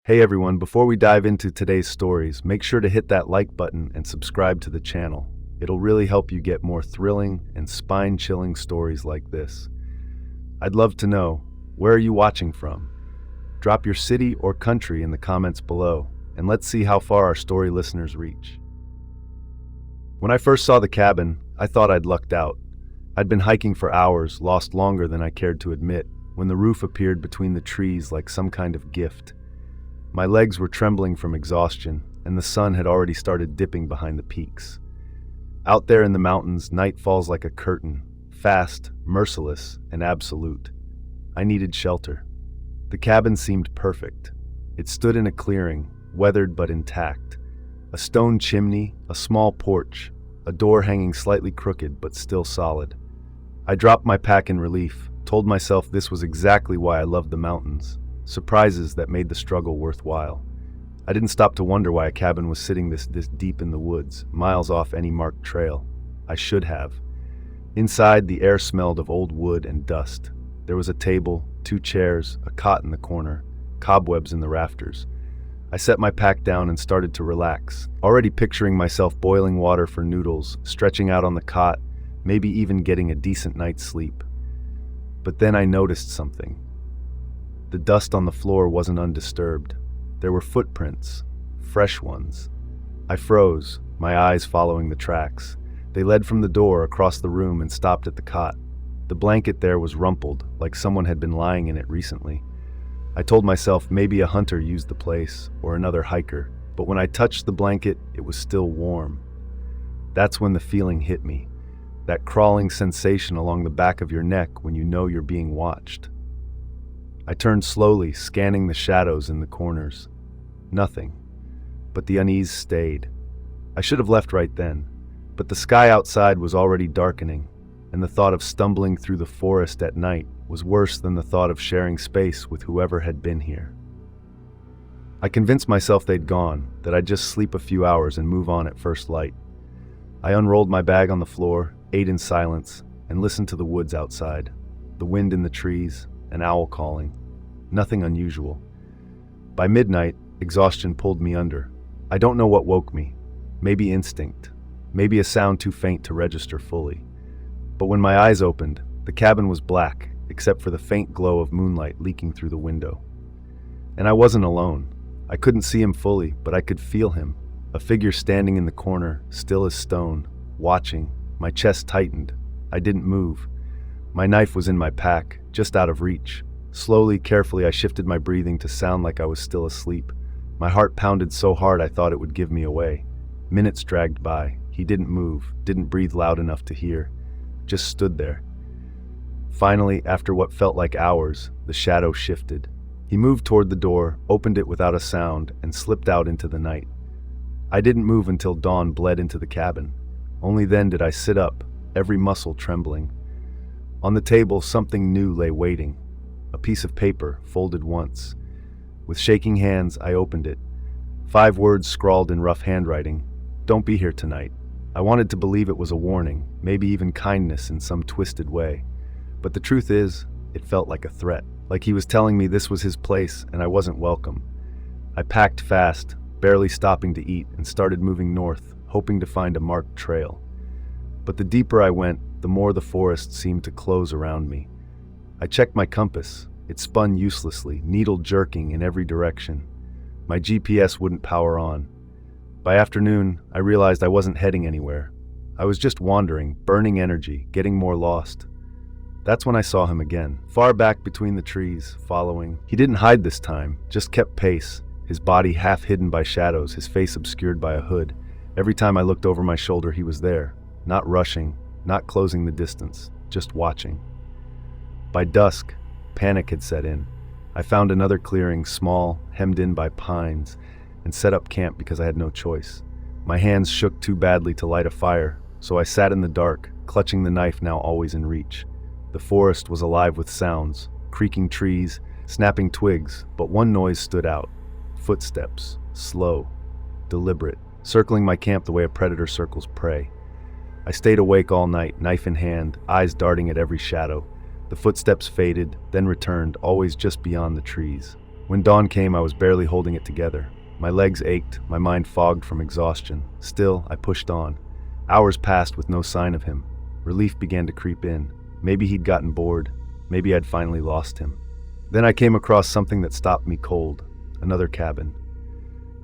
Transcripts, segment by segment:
Hey everyone, before we dive into today's stories, make sure to hit that like button and subscribe to the channel. It'll really help you get more thrilling and spine-chilling stories like this. I'd love to know, where are you watching from? Drop your city or country in the comments below, and let's see how far our story listeners reach. When I first saw the cabin, I thought I'd lucked out. I'd been hiking for hours, lost longer than I cared to admit, when the roof appeared between the trees like some kind of gift. My legs were trembling from exhaustion, and the sun had already started dipping behind the peaks. Out there in the mountains, night falls like a curtain, fast, merciless, and absolute. I needed shelter. The cabin seemed perfect. It stood in a clearing, weathered but intact. A stone chimney, a small porch, a door hanging slightly crooked but still solid. I dropped my pack in relief, told myself this was exactly why I loved the mountains. Surprises that made the struggle worthwhile. I didn't stop to wonder why a cabin was sitting this deep in the woods, miles off any marked trail. I should have. Inside, the air smelled of old wood and dust. There was a table, 2 chairs, a cot in the corner, cobwebs in the rafters. I set my pack down and started to relax, already picturing myself boiling water for noodles, stretching out on the cot, maybe even getting a decent night's sleep. But then I noticed something. The dust on the floor wasn't undisturbed. There were footprints, fresh ones. I froze, my eyes following the tracks. They led from the door across the room and stopped at the cot. The blanket there was rumpled, like someone had been lying in it recently. I told myself maybe a hunter used the place, or another hiker, but when I touched the blanket, it was still warm. That's when the feeling hit me, that crawling sensation along the back of your neck when you know you're being watched. I turned slowly, scanning the shadows in the corners. Nothing. But the unease stayed. I should have left right then, but the sky outside was already darkening, and the thought of stumbling through the forest at night was worse than the thought of sharing space with whoever had been here. I convinced myself they'd gone, that I'd just sleep a few hours and move on at first light. I unrolled my bag on the floor, ate in silence, and listened to the woods outside, the wind in the trees, an owl calling. Nothing unusual. By midnight, exhaustion pulled me under. I don't know what woke me. Maybe instinct. Maybe a sound too faint to register fully. But when my eyes opened, the cabin was black, except for the faint glow of moonlight leaking through the window. And I wasn't alone. I couldn't see him fully, but I could feel him. A figure standing in the corner, still as stone, watching. My chest tightened. I didn't move. My knife was in my pack, just out of reach. Slowly, carefully, I shifted my breathing to sound like I was still asleep. My heart pounded so hard I thought it would give me away. Minutes dragged by. He didn't move, didn't breathe loud enough to hear. Just stood there. Finally, after what felt like hours, the shadow shifted. He moved toward the door, opened it without a sound, and slipped out into the night. I didn't move until dawn bled into the cabin. Only then did I sit up, every muscle trembling. On the table, something new lay waiting. A piece of paper, folded once. With shaking hands, I opened it. 5 words scrawled in rough handwriting. Don't be here tonight. I wanted to believe it was a warning, maybe even kindness in some twisted way. But the truth is, it felt like a threat, like he was telling me this was his place and I wasn't welcome. I packed fast, barely stopping to eat, and started moving north, hoping to find a marked trail. But the deeper I went, the more the forest seemed to close around me. I checked my compass. It spun uselessly, needle jerking in every direction. My GPS wouldn't power on. By afternoon, I realized I wasn't heading anywhere. I was just wandering, burning energy, getting more lost. That's when I saw him again, far back between the trees, following. He didn't hide this time, just kept pace, his body half hidden by shadows, his face obscured by a hood. Every time I looked over my shoulder, he was there, not rushing, not closing the distance, just watching. By dusk, panic had set in. I found another clearing, small, hemmed in by pines, and set up camp because I had no choice. My hands shook too badly to light a fire, so I sat in the dark, clutching the knife now always in reach. The forest was alive with sounds, creaking trees, snapping twigs, but one noise stood out. Footsteps, slow, deliberate, circling my camp the way a predator circles prey. I stayed awake all night, knife in hand, eyes darting at every shadow. The footsteps faded, then returned, always just beyond the trees. When dawn came, I was barely holding it together. My legs ached, my mind fogged from exhaustion. Still, I pushed on. Hours passed with no sign of him. Relief began to creep in. Maybe he'd gotten bored. Maybe I'd finally lost him. Then I came across something that stopped me cold. Another cabin.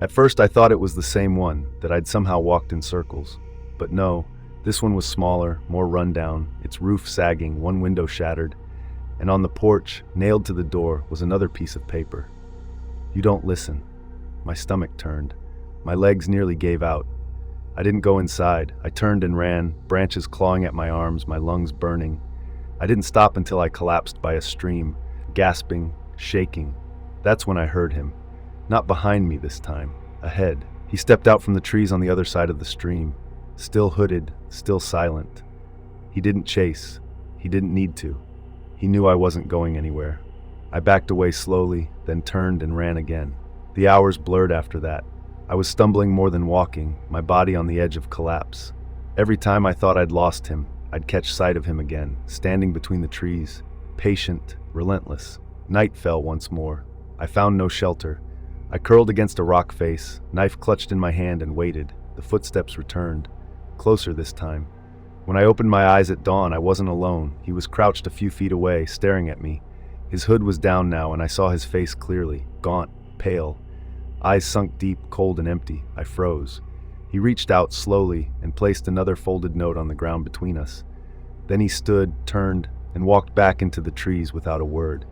At first I thought it was the same one, that I'd somehow walked in circles. But no, this one was smaller, more rundown, its roof sagging, one window shattered, and on the porch, nailed to the door, was another piece of paper. "You don't listen." My stomach turned. My legs nearly gave out. I didn't go inside. I turned and ran, branches clawing at my arms, my lungs burning. I didn't stop until I collapsed by a stream, gasping, shaking. That's when I heard him. Not behind me this time, ahead. He stepped out from the trees on the other side of the stream, still hooded, still silent. He didn't chase. He didn't need to. He knew I wasn't going anywhere. I backed away slowly, then turned and ran again. The hours blurred after that. I was stumbling more than walking, my body on the edge of collapse. Every time I thought I'd lost him, I'd catch sight of him again, standing between the trees, patient, relentless. Night fell once more. I found no shelter. I curled against a rock face, knife clutched in my hand, and waited. The footsteps returned, closer this time. When I opened my eyes at dawn, I wasn't alone. He was crouched a few feet away, staring at me. His hood was down now, and I saw his face clearly, gaunt, pale. Eyes sunk deep, cold and empty. I froze. He reached out slowly and placed another folded note on the ground between us. Then he stood, turned, and walked back into the trees without a word.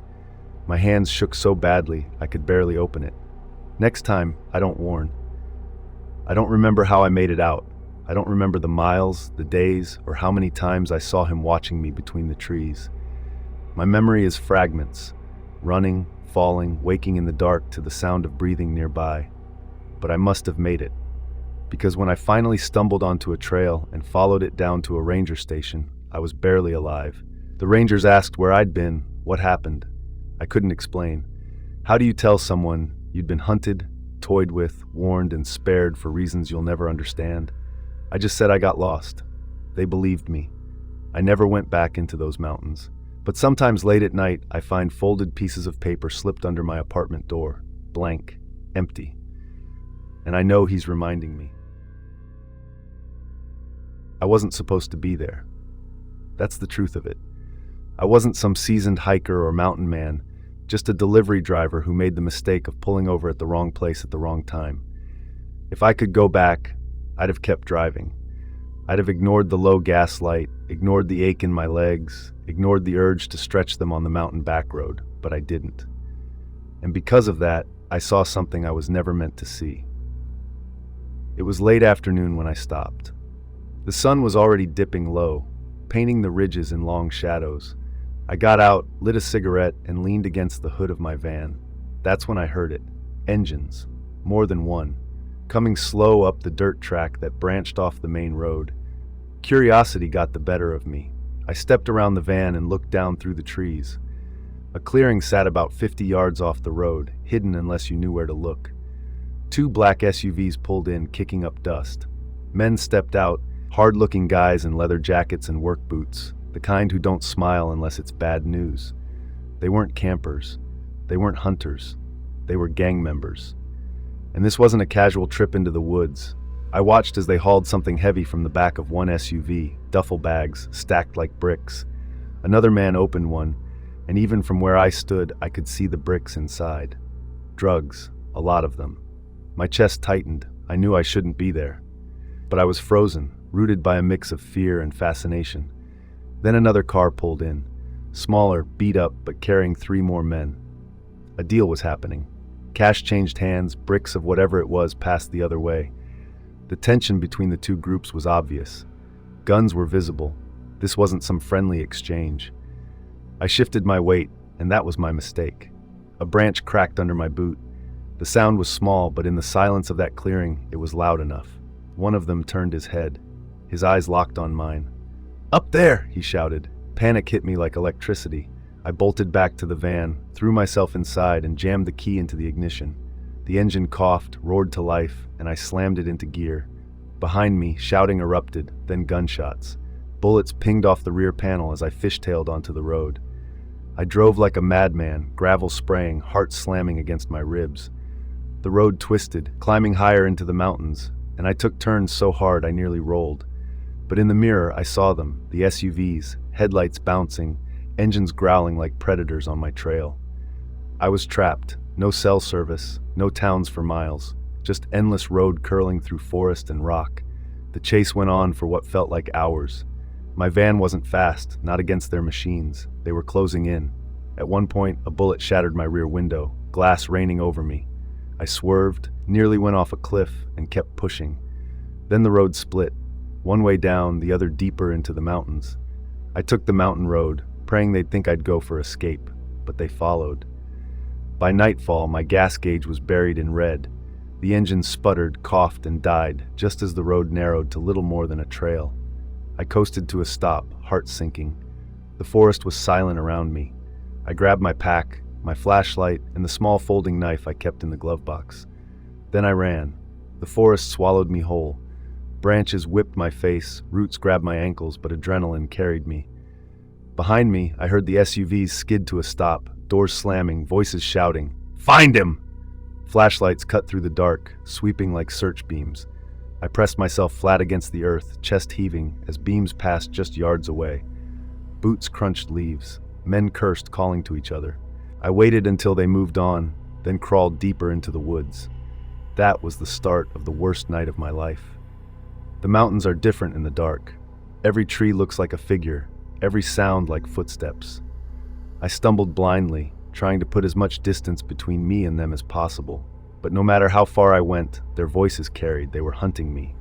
My hands shook so badly I could barely open it. Next time, I don't warn. I don't remember how I made it out. I don't remember the miles, the days, or how many times I saw him watching me between the trees. My memory is fragments, running, falling, waking in the dark to the sound of breathing nearby. But I must have made it, because when I finally stumbled onto a trail and followed it down to a ranger station, I was barely alive. The rangers asked where I'd been, what happened. I couldn't explain. How do you tell someone you'd been hunted, toyed with, warned, and spared for reasons you'll never understand? I just said I got lost. They believed me. I never went back into those mountains. But sometimes late at night, I find folded pieces of paper slipped under my apartment door, blank, empty. And I know he's reminding me. I wasn't supposed to be there. That's the truth of it. I wasn't some seasoned hiker or mountain man, just a delivery driver who made the mistake of pulling over at the wrong place at the wrong time. If I could go back, I'd have kept driving. I'd have ignored the low gas light, ignored the ache in my legs, ignored the urge to stretch them on the mountain back road, but I didn't. And because of that, I saw something I was never meant to see. It was late afternoon when I stopped. The sun was already dipping low, painting the ridges in long shadows. I got out, lit a cigarette, and leaned against the hood of my van. That's when I heard it. Engines. More than one. Coming slow up the dirt track that branched off the main road. Curiosity got the better of me. I stepped around the van and looked down through the trees. A clearing sat about 50 yards off the road, hidden unless you knew where to look. 2 black SUVs pulled in, kicking up dust. Men stepped out, hard-looking guys in leather jackets and work boots, the kind who don't smile unless it's bad news. They weren't campers. They weren't hunters. They were gang members. And this wasn't a casual trip into the woods. I watched as they hauled something heavy from the back of one SUV, duffel bags, stacked like bricks. Another man opened one, and even from where I stood, I could see the bricks inside. Drugs, a lot of them. My chest tightened. I knew I shouldn't be there. But I was frozen, rooted by a mix of fear and fascination. Then another car pulled in, smaller, beat up, but carrying 3 more men. A deal was happening. Cash changed hands, bricks of whatever it was passed the other way. The tension between the 2 groups was obvious. Guns were visible. This wasn't some friendly exchange. I shifted my weight, and that was my mistake. A branch cracked under my boot. The sound was small, but in the silence of that clearing, it was loud enough. One of them turned his head. His eyes locked on mine. "Up there!" he shouted. Panic hit me like electricity. I bolted back to the van, threw myself inside, and jammed the key into the ignition. The engine coughed, roared to life, and I slammed it into gear. Behind me, shouting erupted, then gunshots. Bullets pinged off the rear panel as I fishtailed onto the road. I drove like a madman, gravel spraying, heart slamming against my ribs. The road twisted, climbing higher into the mountains, and I took turns so hard I nearly rolled. But in the mirror, I saw them, the SUVs, headlights bouncing, engines growling like predators on my trail. I was trapped, no cell service, no towns for miles, just endless road curling through forest and rock. The chase went on for what felt like hours. My van wasn't fast, not against their machines. They were closing in. At one point, a bullet shattered my rear window, glass raining over me. I swerved, nearly went off a cliff, and kept pushing. Then the road split, one way down, the other deeper into the mountains. I took the mountain road, praying they'd think I'd go for escape, but they followed. By nightfall, my gas gauge was buried in red. The engine sputtered, coughed, and died just as the road narrowed to little more than a trail. I coasted to a stop, heart sinking. The forest was silent around me. I grabbed my pack, my flashlight, and the small folding knife I kept in the glove box. Then I ran. The forest swallowed me whole. Branches whipped my face, roots grabbed my ankles, but adrenaline carried me. Behind me, I heard the SUVs skid to a stop, doors slamming, voices shouting, "Find him!" Flashlights cut through the dark, sweeping like search beams. I pressed myself flat against the earth, chest heaving, as beams passed just yards away. Boots crunched leaves. Men cursed, calling to each other. I waited until they moved on, then crawled deeper into the woods. That was the start of the worst night of my life. The mountains are different in the dark. Every tree looks like a figure, every sound like footsteps. I stumbled blindly, trying to put as much distance between me and them as possible. But no matter how far I went, their voices carried, they were hunting me.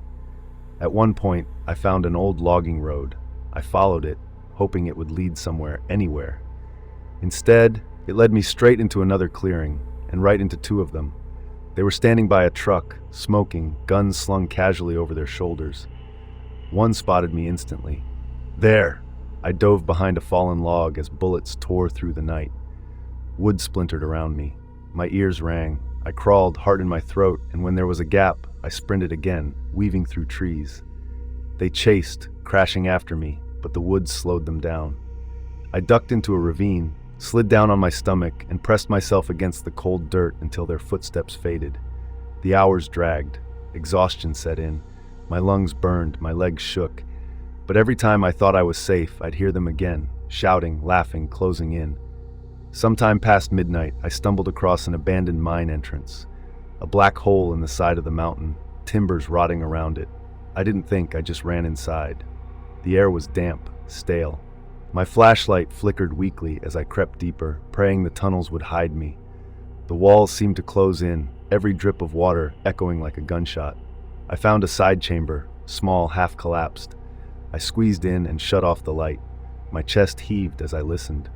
At one point, I found an old logging road. I followed it, hoping it would lead somewhere, anywhere. Instead, it led me straight into another clearing, and right into two of them. They were standing by a truck, smoking, guns slung casually over their shoulders. One spotted me instantly. There! I dove behind a fallen log as bullets tore through the night. Wood splintered around me. My ears rang. I crawled, heart in my throat, and when there was a gap, I sprinted again, weaving through trees. They chased, crashing after me, but the woods slowed them down. I ducked into a ravine, slid down on my stomach, and pressed myself against the cold dirt until their footsteps faded. The hours dragged. Exhaustion set in. My lungs burned, my legs shook. But every time I thought I was safe, I'd hear them again, shouting, laughing, closing in. Sometime past midnight, I stumbled across an abandoned mine entrance. A black hole in the side of the mountain, timbers rotting around it. I didn't think, I just ran inside. The air was damp, stale. My flashlight flickered weakly as I crept deeper, praying the tunnels would hide me. The walls seemed to close in, every drip of water echoing like a gunshot. I found a side chamber, small, half collapsed. I squeezed in and shut off the light. My chest heaved as I listened.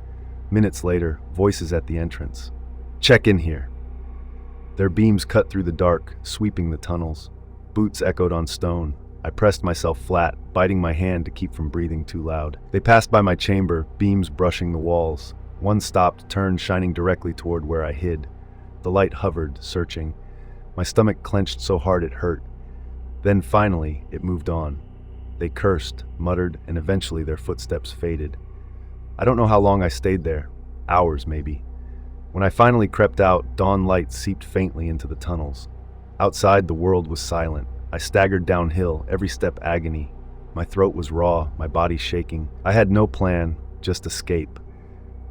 Minutes later, voices at the entrance. "Check in here." Their beams cut through the dark, sweeping the tunnels. Boots echoed on stone. I pressed myself flat, biting my hand to keep from breathing too loud. They passed by my chamber, beams brushing the walls. One stopped, turned, shining directly toward where I hid. The light hovered, searching. My stomach clenched so hard it hurt. Then finally, it moved on. They cursed, muttered, and eventually their footsteps faded. I don't know how long I stayed there. Hours, maybe. When I finally crept out, dawn light seeped faintly into the tunnels. Outside, the world was silent. I staggered downhill, every step agony. My throat was raw, my body shaking. I had no plan, just escape.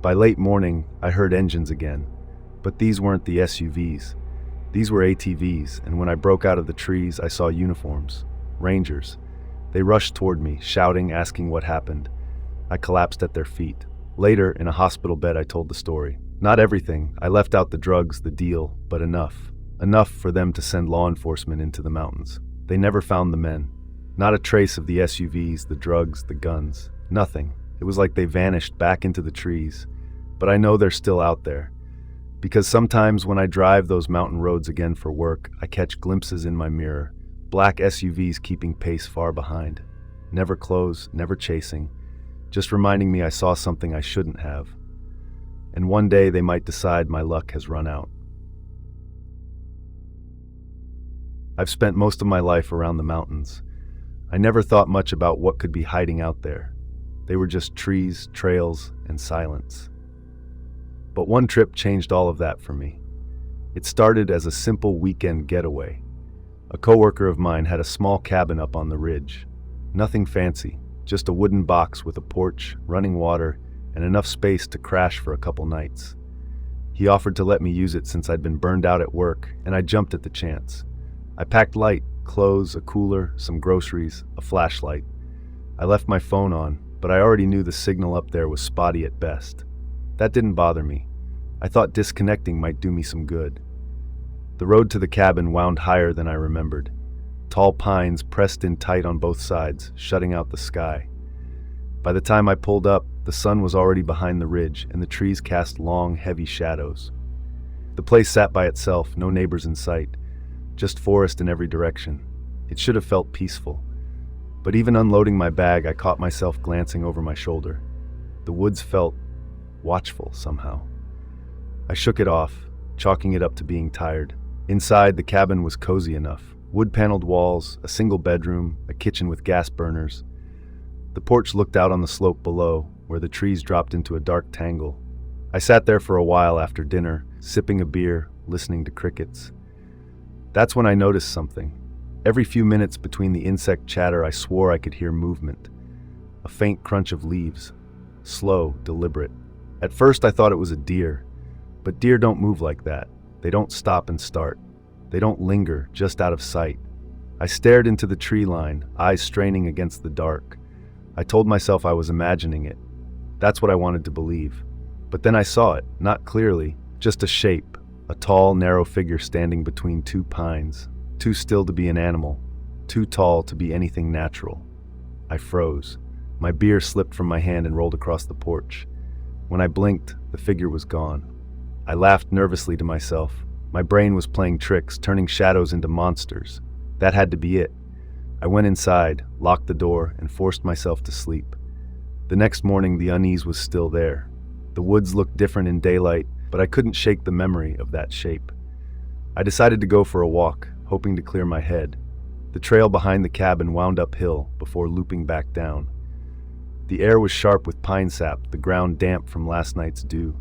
By late morning, I heard engines again. But these weren't the SUVs. These were ATVs, and when I broke out of the trees, I saw uniforms. Rangers. They rushed toward me, shouting, asking what happened. I collapsed at their feet. Later, in a hospital bed, I told the story. Not everything. I left out the drugs, the deal, but enough. Enough for them to send law enforcement into the mountains. They never found the men. Not a trace of the SUVs, the drugs, the guns. Nothing. It was like they vanished back into the trees. But I know they're still out there. Because sometimes when I drive those mountain roads again for work, I catch glimpses in my mirror. Black SUVs keeping pace far behind. Never close, never chasing. Just reminding me I saw something I shouldn't have. And one day they might decide my luck has run out. I've spent most of my life around the mountains. I never thought much about what could be hiding out there. They were just trees, trails, and silence. But one trip changed all of that for me. It started as a simple weekend getaway. A coworker of mine had a small cabin up on the ridge. Nothing fancy, just a wooden box with a porch, running water, and enough space to crash for a couple nights. He offered to let me use it since I'd been burned out at work, and I jumped at the chance. I packed light, clothes, a cooler, some groceries, a flashlight. I left my phone on, but I already knew the signal up there was spotty at best. That didn't bother me. I thought disconnecting might do me some good. The road to the cabin wound higher than I remembered. Tall pines pressed in tight on both sides, shutting out the sky. By the time I pulled up, the sun was already behind the ridge, and the trees cast long, heavy shadows. The place sat by itself, no neighbors in sight, just forest in every direction. It should have felt peaceful. But even unloading my bag, I caught myself glancing over my shoulder. The woods felt watchful somehow. I shook it off, chalking it up to being tired. Inside, the cabin was cozy enough. Wood-paneled walls, a single bedroom, a kitchen with gas burners. The porch looked out on the slope below, where the trees dropped into a dark tangle. I sat there for a while after dinner, sipping a beer, listening to crickets. That's when I noticed something. Every few minutes between the insect chatter, I swore I could hear movement. A faint crunch of leaves. Slow, deliberate. At first I thought it was a deer, but deer don't move like that. They don't stop and start. They don't linger, just out of sight. I stared into the tree line, eyes straining against the dark. I told myself I was imagining it. That's what I wanted to believe. But then I saw it, not clearly, just a shape, a tall, narrow figure standing between two pines, too still to be an animal, too tall to be anything natural. I froze. My beer slipped from my hand and rolled across the porch. When I blinked, the figure was gone. I laughed nervously to myself. My brain was playing tricks, turning shadows into monsters. That had to be it. I went inside, locked the door, and forced myself to sleep. The next morning, the unease was still there. The woods looked different in daylight, but I couldn't shake the memory of that shape. I decided to go for a walk, hoping to clear my head. The trail behind the cabin wound uphill before looping back down. The air was sharp with pine sap, the ground damp from last night's dew.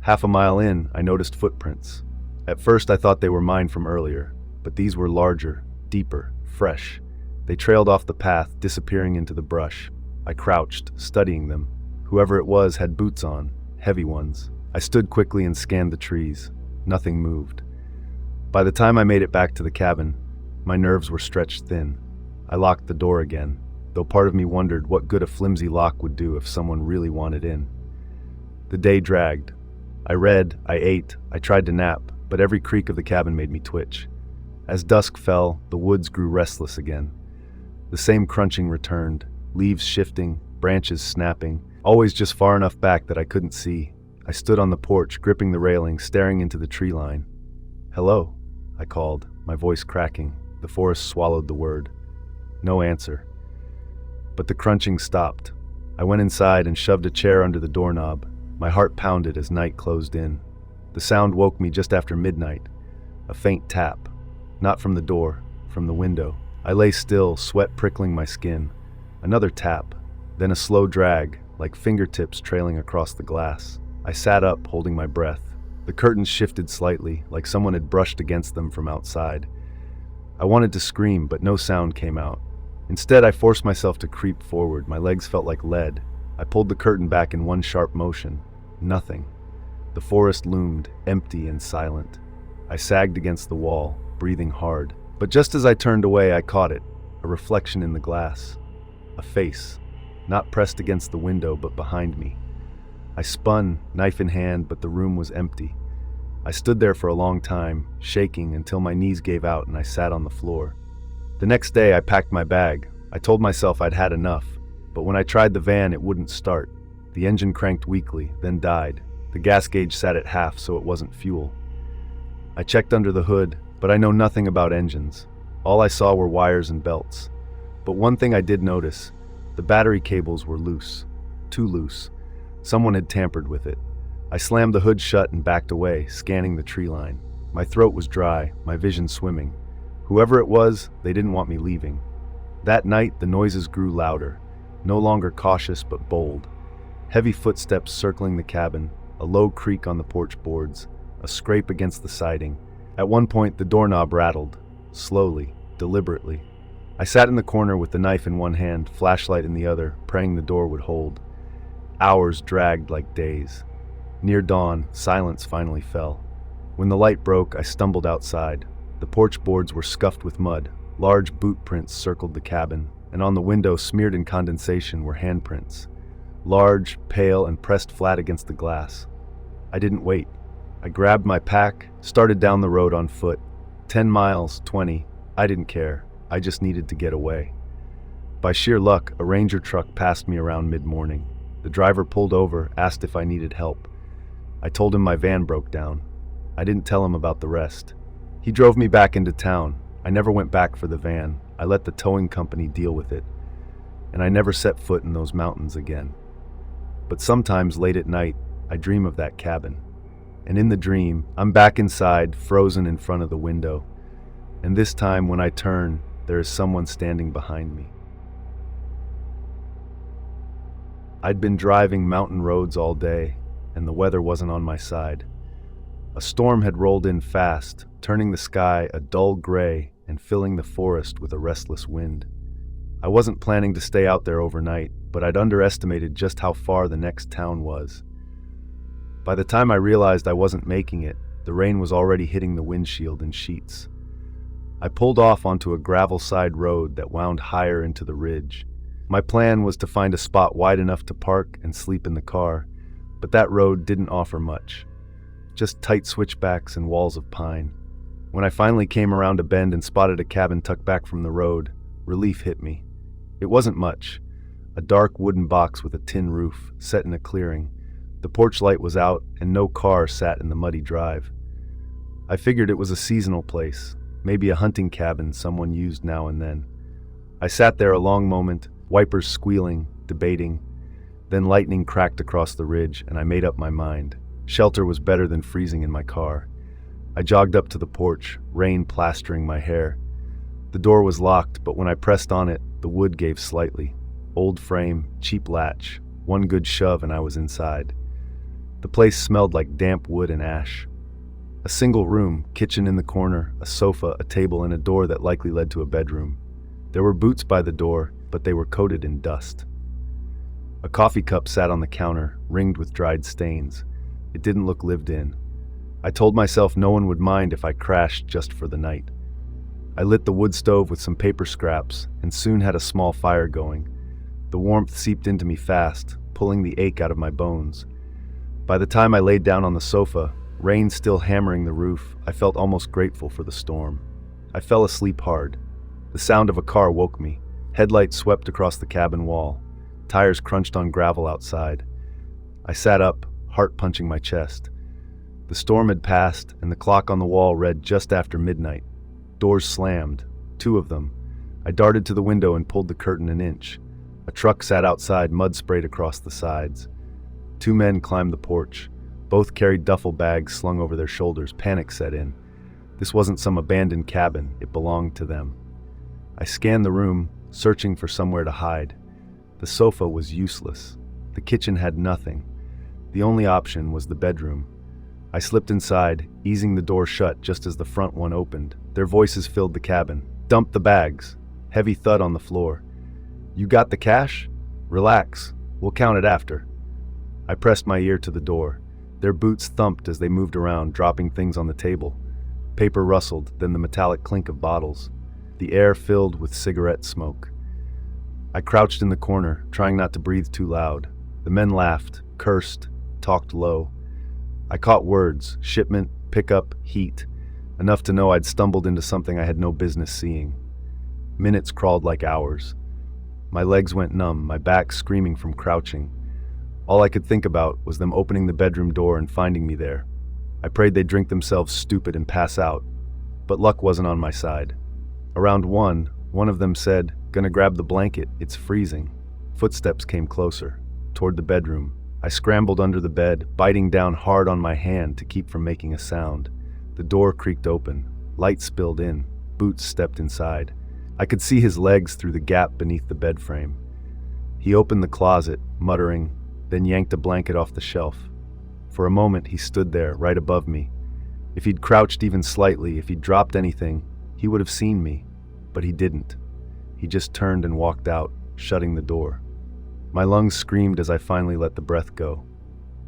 Half a mile in, I noticed footprints. At first I thought they were mine from earlier, but these were larger, deeper, fresh. They trailed off the path, disappearing into the brush. I crouched, studying them. Whoever it was had boots on, heavy ones. I stood quickly and scanned the trees. Nothing moved. By the time I made it back to the cabin, my nerves were stretched thin. I locked the door again, though part of me wondered what good a flimsy lock would do if someone really wanted in. The day dragged. I read, I ate, I tried to nap, but every creak of the cabin made me twitch. As dusk fell, the woods grew restless again. The same crunching returned, leaves shifting, branches snapping, always just far enough back that I couldn't see. I stood on the porch, gripping the railing, staring into the tree line. "Hello," I called, my voice cracking. The forest swallowed the word. No answer. But the crunching stopped. I went inside and shoved a chair under the doorknob. My heart pounded as night closed in. The sound woke me just after midnight. A faint tap. Not from the door, from the window. I lay still, sweat prickling my skin. Another tap, then a slow drag, like fingertips trailing across the glass. I sat up, holding my breath. The curtains shifted slightly, like someone had brushed against them from outside. I wanted to scream, but no sound came out. Instead, I forced myself to creep forward. My legs felt like lead. I pulled the curtain back in one sharp motion. Nothing. The forest loomed, empty and silent. I sagged against the wall, breathing hard. But just as I turned away, I caught it, a reflection in the glass. A face, not pressed against the window, but behind me. I spun, knife in hand, but the room was empty. I stood there for a long time, shaking until my knees gave out and I sat on the floor. The next day, I packed my bag. I told myself I'd had enough, but when I tried the van, it wouldn't start. The engine cranked weakly, then died. The gas gauge sat at half, so it wasn't fuel. I checked under the hood, but I know nothing about engines. All I saw were wires and belts. But one thing I did notice, the battery cables were loose. Too loose. Someone had tampered with it. I slammed the hood shut and backed away, scanning the tree line. My throat was dry, my vision swimming. Whoever it was, they didn't want me leaving. That night, the noises grew louder, no longer cautious but bold. Heavy footsteps circling the cabin, a low creak on the porch boards, a scrape against the siding. At one point, the doorknob rattled, slowly, deliberately. I sat in the corner with the knife in one hand, flashlight in the other, praying the door would hold. Hours dragged like days. Near dawn, silence finally fell. When the light broke, I stumbled outside. The porch boards were scuffed with mud. Large boot prints circled the cabin, and on the window, smeared in condensation, were handprints. Large, pale, and pressed flat against the glass. I didn't wait. I grabbed my pack, started down the road on foot. 10 miles, 20, I didn't care. I just needed to get away. By sheer luck, a ranger truck passed me around mid-morning. The driver pulled over, asked if I needed help. I told him my van broke down. I didn't tell him about the rest. He drove me back into town. I never went back for the van. I let the towing company deal with it. And I never set foot in those mountains again. But sometimes late at night, I dream of that cabin. And in the dream, I'm back inside, frozen in front of the window. And this time when I turn, there is someone standing behind me. I'd been driving mountain roads all day, and the weather wasn't on my side. A storm had rolled in fast, turning the sky a dull gray and filling the forest with a restless wind. I wasn't planning to stay out there overnight, but I'd underestimated just how far the next town was. By the time I realized I wasn't making it, the rain was already hitting the windshield in sheets. I pulled off onto a gravel side road that wound higher into the ridge. My plan was to find a spot wide enough to park and sleep in the car, but that road didn't offer much. Just tight switchbacks and walls of pine. When I finally came around a bend and spotted a cabin tucked back from the road, relief hit me. It wasn't much. A dark wooden box with a tin roof, set in a clearing. The porch light was out, and no car sat in the muddy drive. I figured it was a seasonal place, maybe a hunting cabin someone used now and then. I sat there a long moment, wipers squealing, debating. Then lightning cracked across the ridge, and I made up my mind. Shelter was better than freezing in my car. I jogged up to the porch, rain plastering my hair. The door was locked, but when I pressed on it, the wood gave slightly. Old frame, cheap latch, one good shove and I was inside. The place smelled like damp wood and ash. A single room, kitchen in the corner, a sofa, a table, and a door that likely led to a bedroom. There were boots by the door, but they were coated in dust. A coffee cup sat on the counter, ringed with dried stains. It didn't look lived in. I told myself no one would mind if I crashed just for the night. I lit the wood stove with some paper scraps and soon had a small fire going. The warmth seeped into me fast, pulling the ache out of my bones. By the time I laid down on the sofa, rain still hammering the roof, I felt almost grateful for the storm. I fell asleep hard. The sound of a car woke me. Headlights swept across the cabin wall. Tires crunched on gravel outside. I sat up, heart punching my chest. The storm had passed, and the clock on the wall read just after midnight. Doors slammed, 2 of them. I darted to the window and pulled the curtain an inch. A truck sat outside, mud sprayed across the sides. 2 men climbed the porch. Both carried duffel bags slung over their shoulders. Panic set in. This wasn't some abandoned cabin, it belonged to them. I scanned the room, searching for somewhere to hide. The sofa was useless. The kitchen had nothing. The only option was the bedroom. I slipped inside, easing the door shut just as the front one opened. Their voices filled the cabin. "Dump the bags." Heavy thud on the floor. "You got the cash? Relax. We'll count it after." I pressed my ear to the door. Their boots thumped as they moved around, dropping things on the table. Paper rustled, then the metallic clink of bottles. The air filled with cigarette smoke. I crouched in the corner, trying not to breathe too loud. The men laughed, cursed, talked low. I caught words: shipment, pickup, heat, enough to know I'd stumbled into something I had no business seeing. Minutes crawled like hours. My legs went numb, my back screaming from crouching. All I could think about was them opening the bedroom door and finding me there. I prayed they'd drink themselves stupid and pass out, but luck wasn't on my side. Around one of them said, "Gonna grab the blanket, it's freezing." Footsteps came closer, toward the bedroom. I scrambled under the bed, biting down hard on my hand to keep from making a sound. The door creaked open. Light spilled in. Boots stepped inside. I could see his legs through the gap beneath the bed frame. He opened the closet, muttering, then yanked a blanket off the shelf. For a moment, he stood there, right above me. If he'd crouched even slightly, if he'd dropped anything, he would have seen me. But he didn't. He just turned and walked out, shutting the door. My lungs screamed as I finally let the breath go.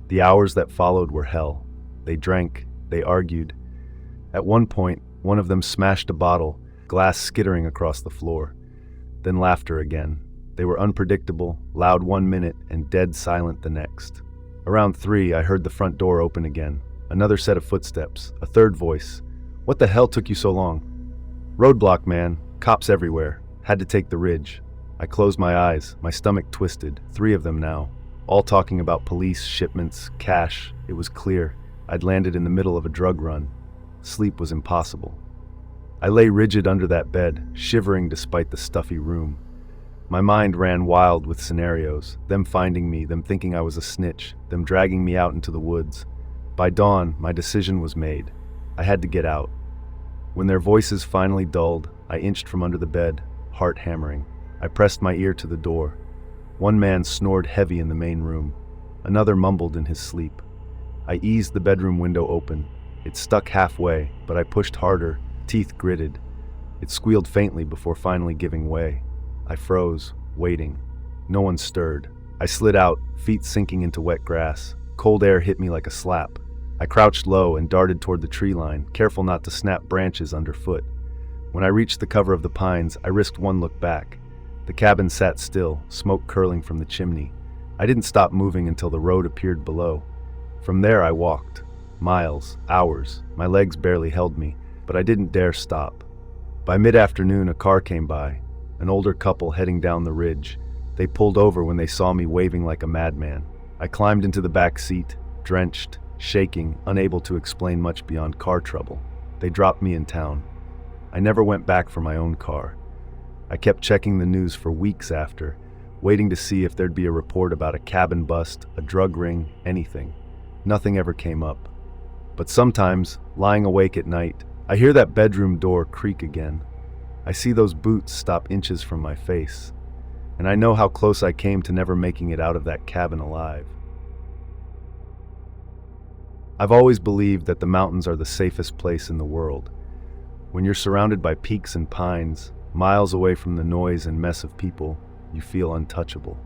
The hours that followed were hell. They drank, they argued. At one point, one of them smashed a bottle, glass skittering across the floor. Then laughter again. They were unpredictable, loud 1 minute and dead silent the next. Around 3, I heard the front door open again. Another set of footsteps, a third voice. "What the hell took you so long?" "Roadblock, man. Cops everywhere. Had to take the ridge." I closed my eyes, my stomach twisted, 3 of them now. All talking about police, shipments, cash. It was clear. I'd landed in the middle of a drug run. Sleep was impossible. I lay rigid under that bed, shivering despite the stuffy room. My mind ran wild with scenarios, them finding me, them thinking I was a snitch, them dragging me out into the woods. By dawn, my decision was made. I had to get out. When their voices finally dulled, I inched from under the bed, heart hammering. I pressed my ear to the door. One man snored heavy in the main room. Another mumbled in his sleep. I eased the bedroom window open. It stuck halfway, but I pushed harder, teeth gritted. It squealed faintly before finally giving way. I froze, waiting. No one stirred. I slid out, feet sinking into wet grass. Cold air hit me like a slap. I crouched low and darted toward the tree line, careful not to snap branches underfoot. When I reached the cover of the pines, I risked one look back. The cabin sat still, smoke curling from the chimney. I didn't stop moving until the road appeared below. From there I walked. Miles, hours. My legs barely held me, but I didn't dare stop. By mid-afternoon, a car came by. An older couple heading down the ridge. They pulled over when they saw me waving like a madman. I climbed into the back seat, drenched, shaking, unable to explain much beyond car trouble. They dropped me in town. I never went back for my own car. I kept checking the news for weeks after, waiting to see if there'd be a report about a cabin bust, a drug ring, anything. Nothing ever came up. But sometimes, lying awake at night, I hear that bedroom door creak again. I see those boots stop inches from my face, and I know how close I came to never making it out of that cabin alive. I've always believed that the mountains are the safest place in the world. When you're surrounded by peaks and pines, miles away from the noise and mess of people, you feel untouchable.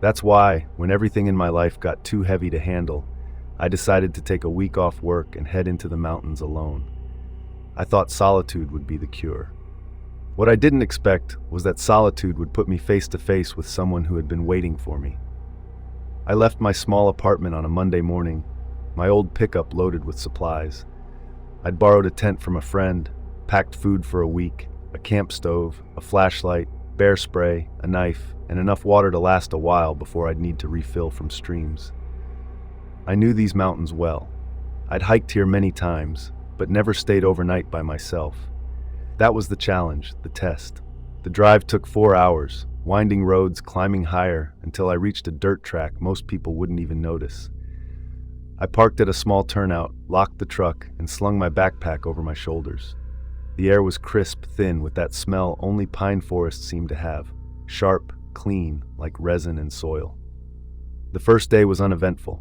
That's why, when everything in my life got too heavy to handle, I decided to take a week off work and head into the mountains alone. I thought solitude would be the cure. What I didn't expect was that solitude would put me face to face with someone who had been waiting for me. I left my small apartment on a Monday morning, my old pickup loaded with supplies. I'd borrowed a tent from a friend, packed food for a week, a camp stove, a flashlight, bear spray, a knife, and enough water to last a while before I'd need to refill from streams. I knew these mountains well. I'd hiked here many times, but never stayed overnight by myself. That was the challenge, the test. The drive took 4 hours, winding roads, climbing higher, until I reached a dirt track most people wouldn't even notice. I parked at a small turnout, locked the truck, and slung my backpack over my shoulders. The air was crisp, thin, with that smell only pine forests seem to have. Sharp, clean, like resin and soil. The first day was uneventful.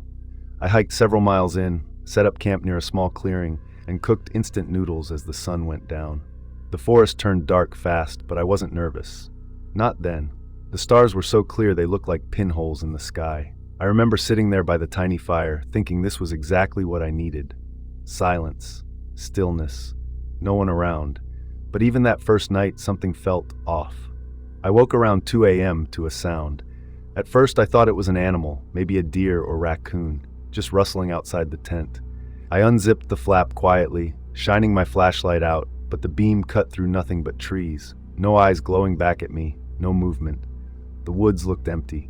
I hiked several miles in, set up camp near a small clearing, and cooked instant noodles as the sun went down. The forest turned dark fast, but I wasn't nervous. Not then. The stars were so clear they looked like pinholes in the sky. I remember sitting there by the tiny fire, thinking this was exactly what I needed. Silence, stillness, no one around. But even that first night, something felt off. I woke around 2 a.m. to a sound. At first, I thought it was an animal, maybe a deer or raccoon, just rustling outside the tent. I unzipped the flap quietly, shining my flashlight out, but the beam cut through nothing but trees. No eyes glowing back at me, no movement. The woods looked empty.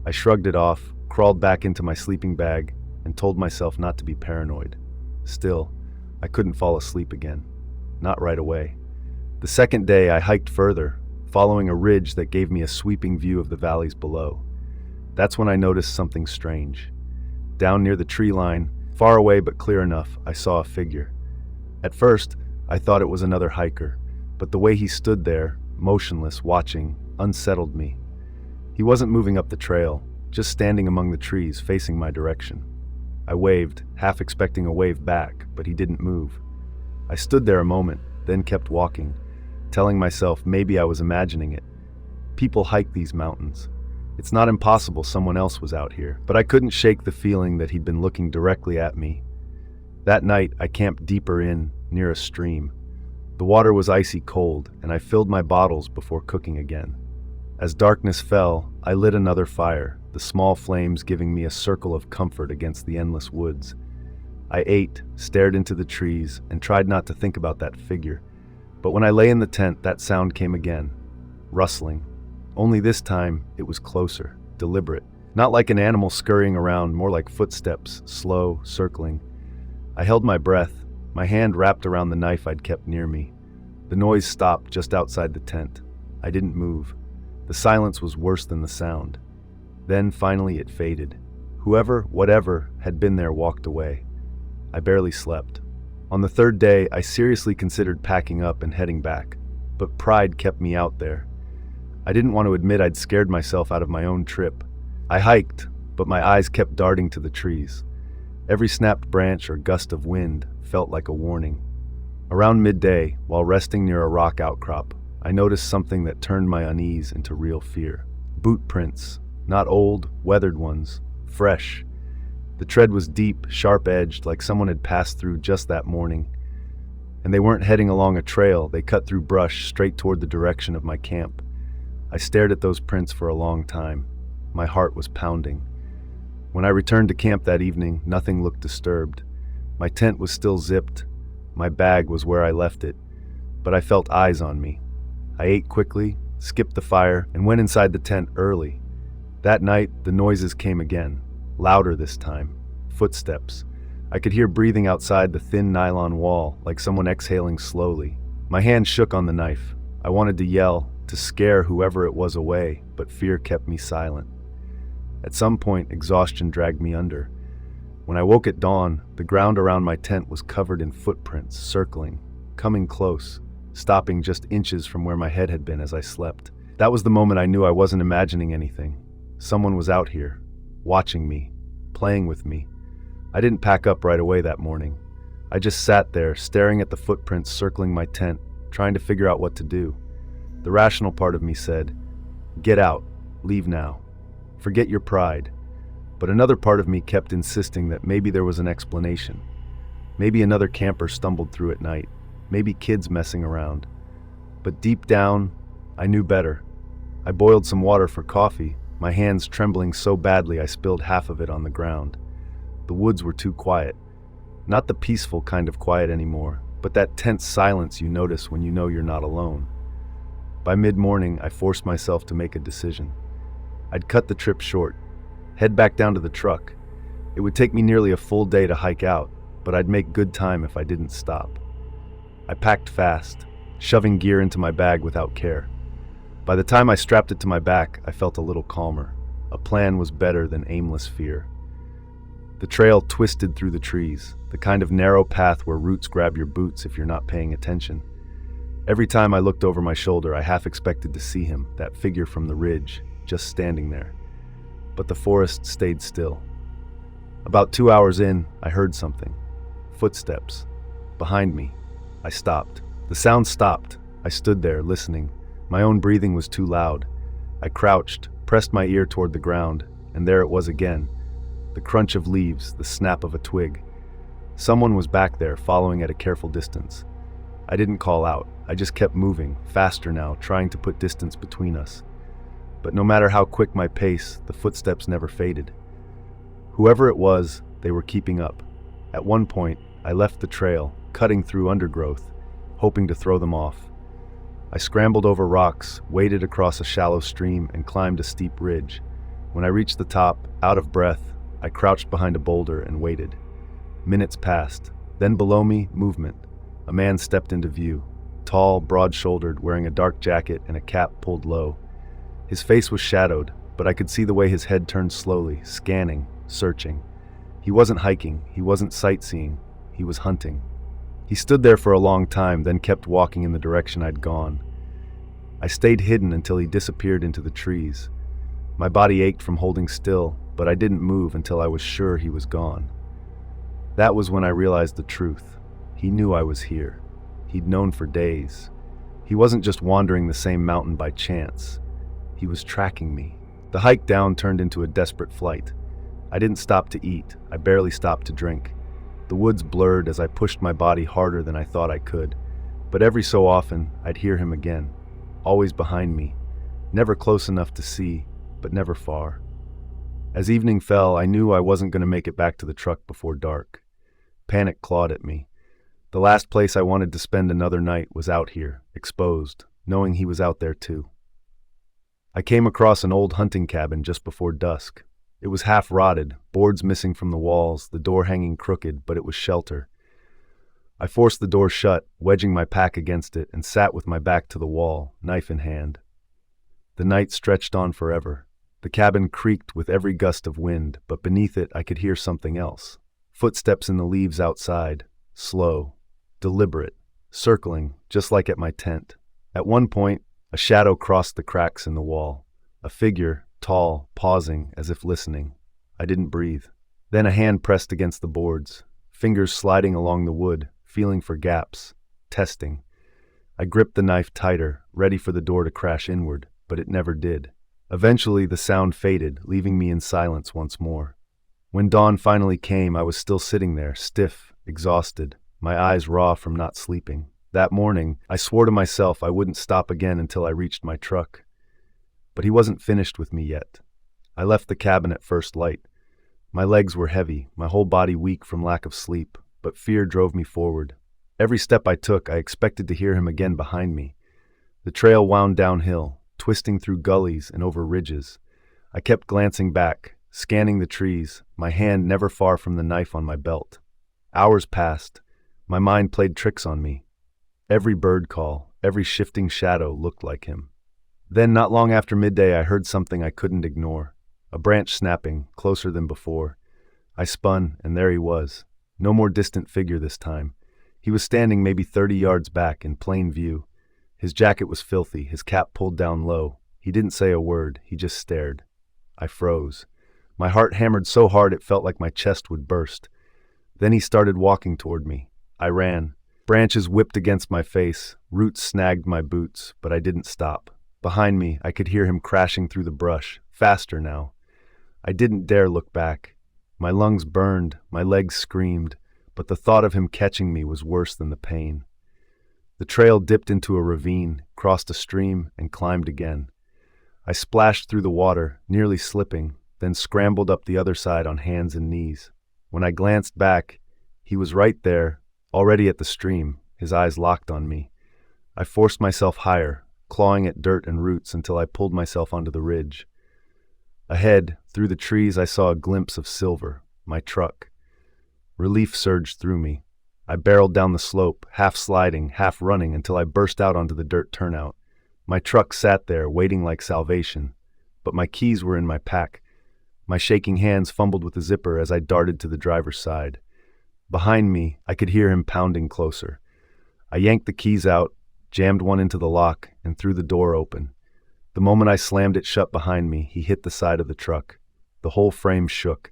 I shrugged it off, crawled back into my sleeping bag, and told myself not to be paranoid. Still, I couldn't fall asleep again. Not right away. The second day, I hiked further, following a ridge that gave me a sweeping view of the valleys below. That's when I noticed something strange. Down near the tree line, far away but clear enough, I saw a figure. At first, I thought it was another hiker, but the way he stood there, motionless, watching, unsettled me. He wasn't moving up the trail, just standing among the trees, facing my direction. I waved, half expecting a wave back, but he didn't move. I stood there a moment, then kept walking, telling myself maybe I was imagining it. People hike these mountains. It's not impossible someone else was out here, but I couldn't shake the feeling that he'd been looking directly at me. That night, I camped deeper in, near a stream. The water was icy cold, and I filled my bottles before cooking again. As darkness fell, I lit another fire, the small flames giving me a circle of comfort against the endless woods. I ate, stared into the trees, and tried not to think about that figure. But when I lay in the tent, that sound came again. Rustling. Only this time, it was closer, deliberate. Not like an animal scurrying around, more like footsteps, slow, circling. I held my breath, my hand wrapped around the knife I'd kept near me. The noise stopped just outside the tent. I didn't move. The silence was worse than the sound. Then, finally, it faded. Whoever, whatever, had been there walked away. I barely slept. On the third day, I seriously considered packing up and heading back, but pride kept me out there. I didn't want to admit I'd scared myself out of my own trip. I hiked, but my eyes kept darting to the trees. Every snapped branch or gust of wind felt like a warning. Around midday, while resting near a rock outcrop, I noticed something that turned my unease into real fear. Boot prints, not old, weathered ones, fresh. The tread was deep, sharp-edged, like someone had passed through just that morning. And they weren't heading along a trail, they cut through brush straight toward the direction of my camp. I stared at those prints for a long time. My heart was pounding. When I returned to camp that evening, nothing looked disturbed. My tent was still zipped. My bag was where I left it. But I felt eyes on me. I ate quickly, skipped the fire, and went inside the tent early. That night, the noises came again, louder this time. Footsteps. I could hear breathing outside the thin nylon wall, like someone exhaling slowly. My hand shook on the knife. I wanted to yell, to scare whoever it was away, but fear kept me silent. At some point, exhaustion dragged me under. When I woke at dawn, the ground around my tent was covered in footprints, circling, coming close, stopping just inches from where my head had been as I slept. That was the moment I knew I wasn't imagining anything. Someone was out here, watching me, playing with me. I didn't pack up right away that morning. I just sat there, staring at the footprints circling my tent, trying to figure out what to do. The rational part of me said, "Get out, leave now. Forget your pride." But another part of me kept insisting that maybe there was an explanation. Maybe another camper stumbled through at night. Maybe kids messing around. But deep down, I knew better. I boiled some water for coffee, my hands trembling so badly I spilled half of it on the ground. The woods were too quiet. Not the peaceful kind of quiet anymore, but that tense silence you notice when you know you're not alone. By mid-morning, I forced myself to make a decision. I'd cut the trip short, head back down to the truck. It would take me nearly a full day to hike out, but I'd make good time if I didn't stop. I packed fast, shoving gear into my bag without care. By the time I strapped it to my back, I felt a little calmer. A plan was better than aimless fear. The trail twisted through the trees, the kind of narrow path where roots grab your boots if you're not paying attention. Every time I looked over my shoulder, I half expected to see him, that figure from the ridge, just standing there. But the forest stayed still. About 2 hours in, I heard something. Footsteps. Behind me. I stopped. The sound stopped. I stood there, listening. My own breathing was too loud. I crouched, pressed my ear toward the ground, and there it was again. The crunch of leaves, the snap of a twig. Someone was back there, following at a careful distance. I didn't call out. I just kept moving, faster now, trying to put distance between us. But no matter how quick my pace, the footsteps never faded. Whoever it was, they were keeping up. At one point, I left the trail, cutting through undergrowth, hoping to throw them off. I scrambled over rocks, waded across a shallow stream, and climbed a steep ridge. When I reached the top, out of breath, I crouched behind a boulder and waited. Minutes passed. Then below me, movement. A man stepped into view. Tall, broad-shouldered, wearing a dark jacket and a cap pulled low. His face was shadowed, but I could see the way his head turned slowly, scanning, searching. He wasn't hiking, he wasn't sightseeing, he was hunting. He stood there for a long time, then kept walking in the direction I'd gone. I stayed hidden until he disappeared into the trees. My body ached from holding still, but I didn't move until I was sure he was gone. That was when I realized the truth. He knew I was here. He'd known for days. He wasn't just wandering the same mountain by chance. He was tracking me. The hike down turned into a desperate flight. I didn't stop to eat. I barely stopped to drink. The woods blurred as I pushed my body harder than I thought I could. But every so often, I'd hear him again. Always behind me. Never close enough to see, but never far. As evening fell, I knew I wasn't going to make it back to the truck before dark. Panic clawed at me. The last place I wanted to spend another night was out here, exposed, knowing he was out there too. I came across an old hunting cabin just before dusk. It was half rotted, boards missing from the walls, the door hanging crooked, but it was shelter. I forced the door shut, wedging my pack against it, and sat with my back to the wall, knife in hand. The night stretched on forever. The cabin creaked with every gust of wind, but beneath it I could hear something else. Footsteps in the leaves outside, slow, deliberate, circling, just like at my tent. At one point, a shadow crossed the cracks in the wall. A figure, tall, pausing, as if listening. I didn't breathe. Then a hand pressed against the boards, fingers sliding along the wood, feeling for gaps, testing. I gripped the knife tighter, ready for the door to crash inward, but it never did. Eventually, the sound faded, leaving me in silence once more. When dawn finally came, I was still sitting there, stiff, exhausted, my eyes raw from not sleeping. That morning, I swore to myself I wouldn't stop again until I reached my truck. But he wasn't finished with me yet. I left the cabin at first light. My legs were heavy, my whole body weak from lack of sleep, but fear drove me forward. Every step I took, I expected to hear him again behind me. The trail wound downhill, twisting through gullies and over ridges. I kept glancing back, scanning the trees, my hand never far from the knife on my belt. Hours passed. My mind played tricks on me. Every bird call, every shifting shadow looked like him. Then, not long after midday, I heard something I couldn't ignore. A branch snapping, closer than before. I spun, and there he was. No more distant figure this time. He was standing maybe 30 yards back, in plain view. His jacket was filthy, his cap pulled down low. He didn't say a word, he just stared. I froze. My heart hammered so hard it felt like my chest would burst. Then he started walking toward me. I ran. Branches whipped against my face, roots snagged my boots, but I didn't stop. Behind me, I could hear him crashing through the brush, faster now. I didn't dare look back. My lungs burned, my legs screamed, but the thought of him catching me was worse than the pain. The trail dipped into a ravine, crossed a stream, and climbed again. I splashed through the water, nearly slipping, then scrambled up the other side on hands and knees. When I glanced back, he was right there, already at the stream, his eyes locked on me. I forced myself higher, clawing at dirt and roots until I pulled myself onto the ridge. Ahead, through the trees, I saw a glimpse of silver, my truck. Relief surged through me. I barreled down the slope, half sliding, half running, until I burst out onto the dirt turnout. My truck sat there, waiting like salvation, but my keys were in my pack. My shaking hands fumbled with the zipper as I darted to the driver's side. Behind me, I could hear him pounding closer. I yanked the keys out, jammed one into the lock, and threw the door open. The moment I slammed it shut behind me, he hit the side of the truck. The whole frame shook.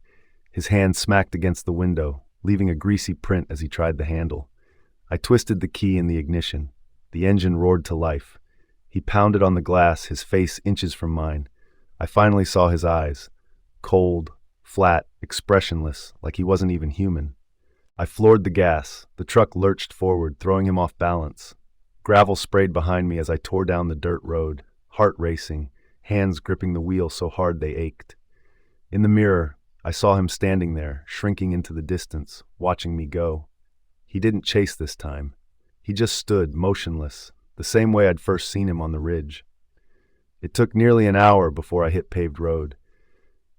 His hand smacked against the window, leaving a greasy print as he tried the handle. I twisted the key in the ignition. The engine roared to life. He pounded on the glass, his face inches from mine. I finally saw his eyes. Cold, flat, expressionless, like he wasn't even human. I floored the gas. The truck lurched forward, throwing him off balance. Gravel sprayed behind me as I tore down the dirt road, heart racing, hands gripping the wheel so hard they ached. In the mirror, I saw him standing there, shrinking into the distance, watching me go. He didn't chase this time. He just stood, motionless, the same way I'd first seen him on the ridge. It took nearly an hour before I hit paved road.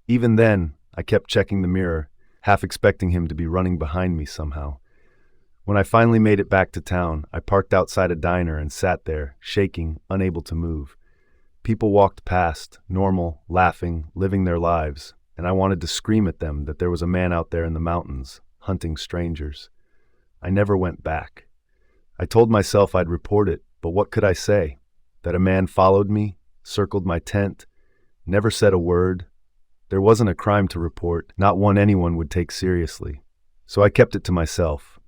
Even then, I kept checking the mirror, half expecting him to be running behind me somehow. When I finally made it back to town, I parked outside a diner and sat there, shaking, unable to move. People walked past, normal, laughing, living their lives, and I wanted to scream at them that there was a man out there in the mountains, hunting strangers. I never went back. I told myself I'd report it, but what could I say? That a man followed me, circled my tent, never said a word. There wasn't a crime to report, not one anyone would take seriously. So I kept it to myself.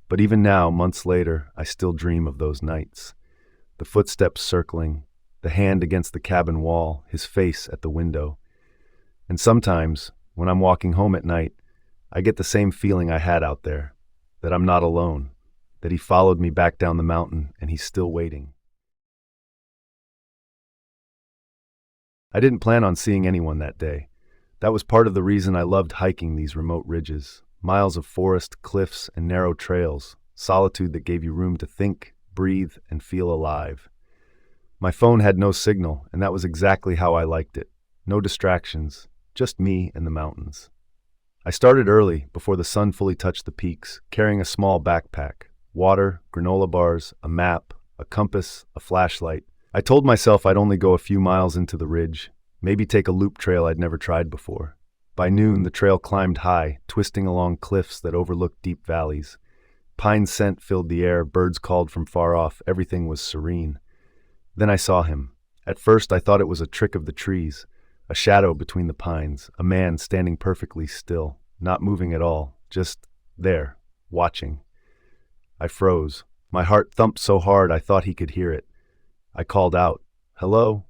But even now, months later, I still dream of those nights. The footsteps circling, the hand against the cabin wall, his face at the window. And sometimes, when I'm walking home at night, I get the same feeling I had out there, that I'm not alone, that he followed me back down the mountain and he's still waiting. I didn't plan on seeing anyone that day. That was part of the reason I loved hiking these remote ridges, miles of forest, cliffs, and narrow trails, solitude that gave you room to think, breathe, and feel alive. My phone had no signal, and that was exactly how I liked it. No distractions, just me and the mountains. I started early, before the sun fully touched the peaks, carrying a small backpack, water, granola bars, a map, a compass, a flashlight. I told myself I'd only go a few miles into the ridge, maybe take a loop trail I'd never tried before. By noon, the trail climbed high, twisting along cliffs that overlooked deep valleys. Pine scent filled the air, birds called from far off, everything was serene. Then I saw him. At first I thought it was a trick of the trees, a shadow between the pines, a man standing perfectly still, not moving at all, just there, watching. I froze. My heart thumped so hard I thought he could hear it. I called out, "Hello?"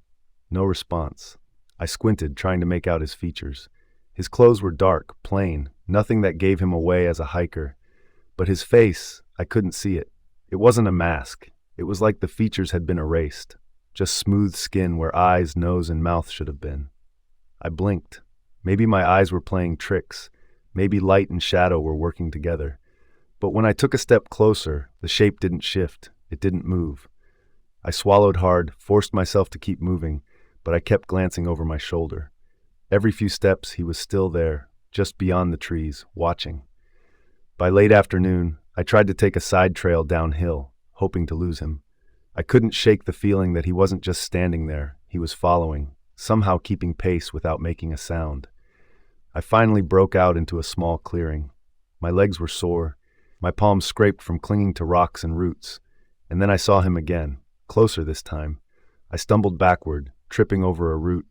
No response. I squinted, trying to make out his features. His clothes were dark, plain, nothing that gave him away as a hiker. But his face, I couldn't see it. It wasn't a mask. It was like the features had been erased. Just smooth skin where eyes, nose, and mouth should have been. I blinked. Maybe my eyes were playing tricks. Maybe light and shadow were working together. But when I took a step closer, the shape didn't shift. It didn't move. I swallowed hard, forced myself to keep moving, but I kept glancing over my shoulder. Every few steps, he was still there, just beyond the trees, watching. By late afternoon, I tried to take a side trail downhill, hoping to lose him. I couldn't shake the feeling that he wasn't just standing there, he was following, somehow keeping pace without making a sound. I finally broke out into a small clearing. My legs were sore, my palms scraped from clinging to rocks and roots, and then I saw him again. Closer this time. I stumbled backward, tripping over a root.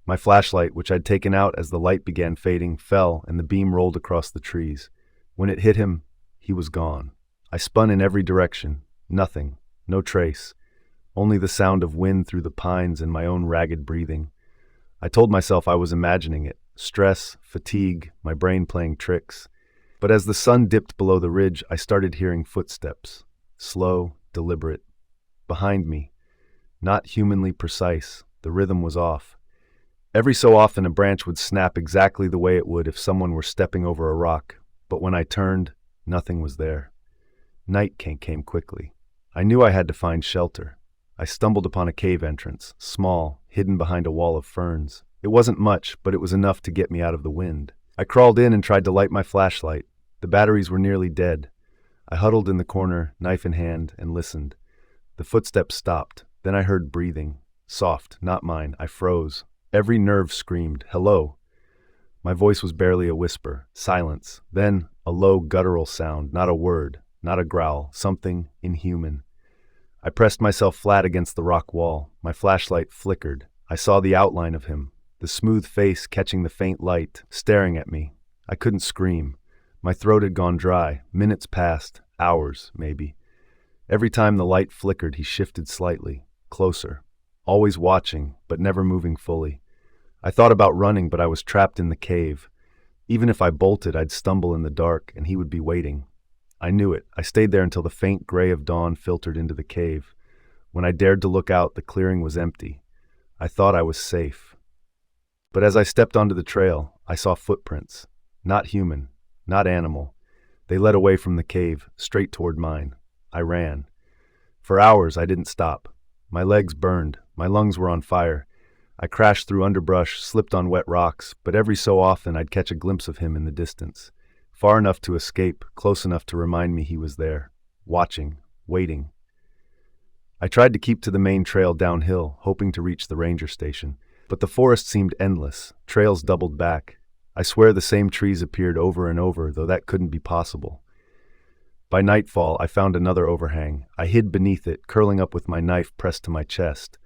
My flashlight, which I'd taken out as the light began fading, fell and the beam rolled across the trees. When it hit him, he was gone. I spun in every direction. Nothing. No trace. Only the sound of wind through the pines and my own ragged breathing. I told myself I was imagining it. Stress, fatigue, my brain playing tricks. But as the sun dipped below the ridge, I started hearing footsteps. Slow, deliberate. Behind me. Not humanly precise, the rhythm was off. Every so often a branch would snap exactly the way it would if someone were stepping over a rock, but when I turned, nothing was there. Night came quickly. I knew I had to find shelter. I stumbled upon a cave entrance, small, hidden behind a wall of ferns. It wasn't much, but it was enough to get me out of the wind. I crawled in and tried to light my flashlight. The batteries were nearly dead. I huddled in the corner, knife in hand, and listened. The footsteps stopped. Then I heard breathing. Soft, not mine. I froze. Every nerve screamed, "Hello." My voice was barely a whisper. Silence. Then a low, guttural sound, not a word, not a growl, something inhuman. I pressed myself flat against the rock wall. My flashlight flickered. I saw the outline of him, the smooth face catching the faint light, staring at me. I couldn't scream. My throat had gone dry. Minutes passed, hours, maybe. Every time the light flickered, he shifted slightly, closer, always watching, but never moving fully. I thought about running, but I was trapped in the cave. Even if I bolted, I'd stumble in the dark, and he would be waiting. I knew it. I stayed there until the faint gray of dawn filtered into the cave. When I dared to look out, the clearing was empty. I thought I was safe. But as I stepped onto the trail, I saw footprints. Not human, not animal. They led away from the cave, straight toward mine. I ran. For hours, I didn't stop. My legs burned. My lungs were on fire. I crashed through underbrush, slipped on wet rocks, but every so often I'd catch a glimpse of him in the distance. Far enough to escape, close enough to remind me he was there, watching, waiting. I tried to keep to the main trail downhill, hoping to reach the ranger station, but the forest seemed endless. Trails doubled back. I swear the same trees appeared over and over, though that couldn't be possible. By nightfall, I found another overhang. I hid beneath it, curling up with my knife pressed to my chest.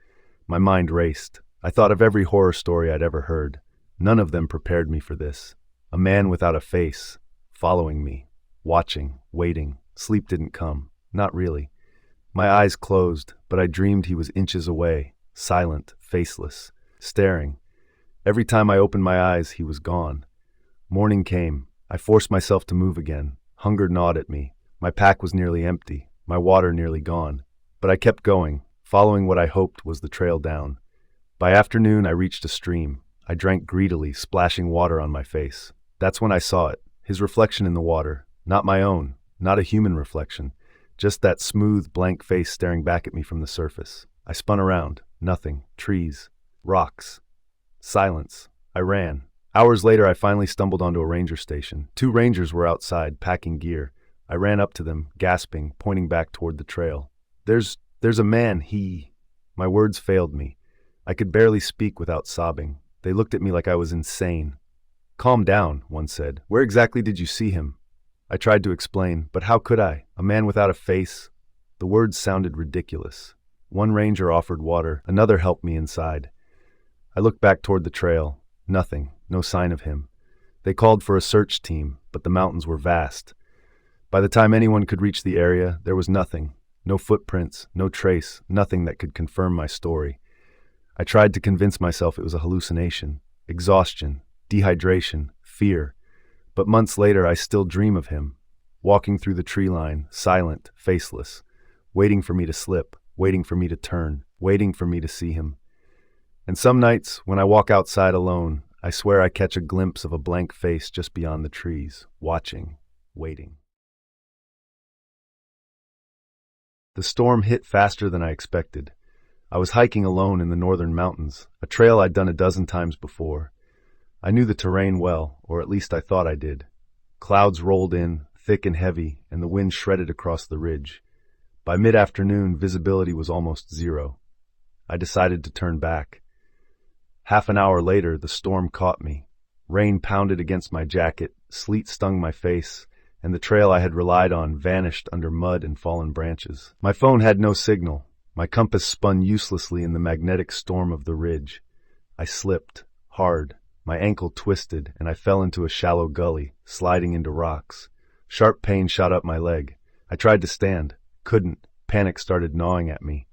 My mind raced. I thought of every horror story I'd ever heard. None of them prepared me for this. A man without a face, following me, watching, waiting. Sleep didn't come. Not really. My eyes closed, but I dreamed he was inches away, silent, faceless, staring. Every time I opened my eyes, he was gone. Morning came. I forced myself to move again. Hunger gnawed at me. My pack was nearly empty, my water nearly gone. But I kept going, following what I hoped was the trail down. By afternoon, I reached a stream. I drank greedily, splashing water on my face. That's when I saw it, his reflection in the water. Not my own, not a human reflection. Just that smooth, blank face staring back at me from the surface. I spun around. Nothing. Trees. Rocks. Silence. I ran. Hours later, I finally stumbled onto a ranger station. 2 rangers were outside, packing gear. I ran up to them, gasping, pointing back toward the trail. There's a man, My words failed me. I could barely speak without sobbing. They looked at me like I was insane. Calm down, one said. Where exactly did you see him? I tried to explain, but how could I? A man without a face? The words sounded ridiculous. One ranger offered water, another helped me inside. I looked back toward the trail. Nothing, no sign of him. They called for a search team, but the mountains were vast. By the time anyone could reach the area, there was nothing. No footprints, no trace, nothing that could confirm my story. I tried to convince myself it was a hallucination, exhaustion, dehydration, fear. But months later, I still dream of him, walking through the tree line, silent, faceless, waiting for me to slip, waiting for me to turn, waiting for me to see him. And some nights, when I walk outside alone, I swear I catch a glimpse of a blank face just beyond the trees, watching, waiting. The storm hit faster than I expected. I was hiking alone in the northern mountains, a trail I'd done a dozen times before. I knew the terrain well, or at least I thought I did. Clouds rolled in, thick and heavy, and the wind shredded across the ridge. By mid-afternoon, visibility was almost zero. I decided to turn back. Half an hour later, the storm caught me. Rain pounded against my jacket, sleet stung my face, and the trail I had relied on vanished under mud and fallen branches. My phone had no signal. My compass spun uselessly in the magnetic storm of the ridge. I slipped, hard. My ankle twisted, and I fell into a shallow gully, sliding into rocks. Sharp pain shot up my leg. I tried to stand. Couldn't. Panic started gnawing at me.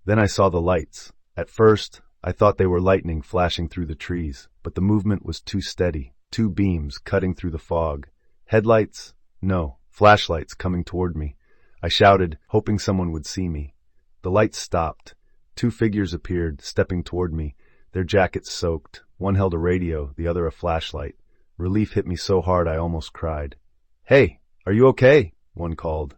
Then I saw the lights. At first, I thought they were lightning flashing through the trees, but the movement was too steady. 2 beams cutting through the fog. Headlights? No. Flashlights coming toward me. I shouted, hoping someone would see me. The lights stopped. 2 figures appeared, stepping toward me, their jackets soaked. One held a radio, the other a flashlight. Relief hit me so hard I almost cried. Hey, are you okay? One called.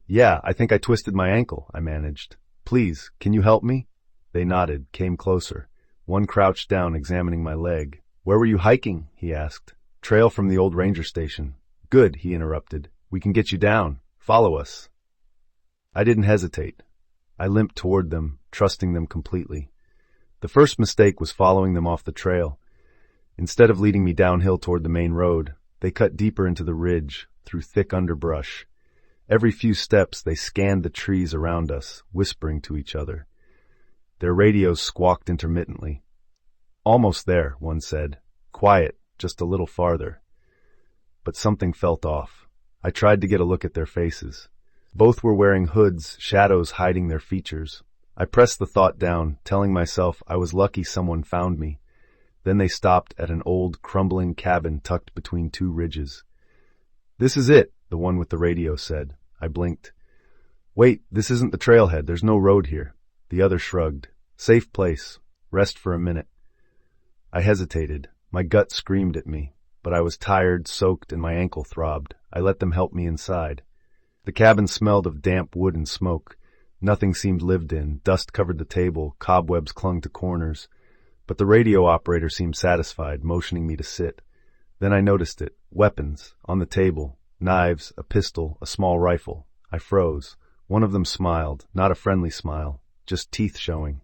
Yeah, I think I twisted my ankle, I managed. Please, can you help me? They nodded, came closer. One crouched down, examining my leg. Where were you hiking? He asked. Trail from the old ranger station. Good, he interrupted. We can get you down. Follow us. I didn't hesitate. I limped toward them, trusting them completely. The first mistake was following them off the trail. Instead of leading me downhill toward the main road, they cut deeper into the ridge, through thick underbrush. Every few steps they scanned the trees around us, whispering to each other. Their radios squawked intermittently. Almost there, one said. Quiet, just a little farther. But something felt off. I tried to get a look at their faces. Both were wearing hoods, shadows hiding their features. I pressed the thought down, telling myself I was lucky someone found me. Then they stopped at an old, crumbling cabin tucked between 2 ridges. This is it, the one with the radio said. I blinked. Wait, this isn't the trailhead. There's no road here. The other shrugged. Safe place. Rest for a minute. I hesitated. My gut screamed at me, but I was tired, soaked, and my ankle throbbed. I let them help me inside. The cabin smelled of damp wood and smoke. Nothing seemed lived in. Dust covered the table. Cobwebs clung to corners. But the radio operator seemed satisfied, motioning me to sit. Then I noticed it. Weapons. On the table. Knives, a pistol, a small rifle. I froze. One of them smiled. Not a friendly smile. Just teeth showing.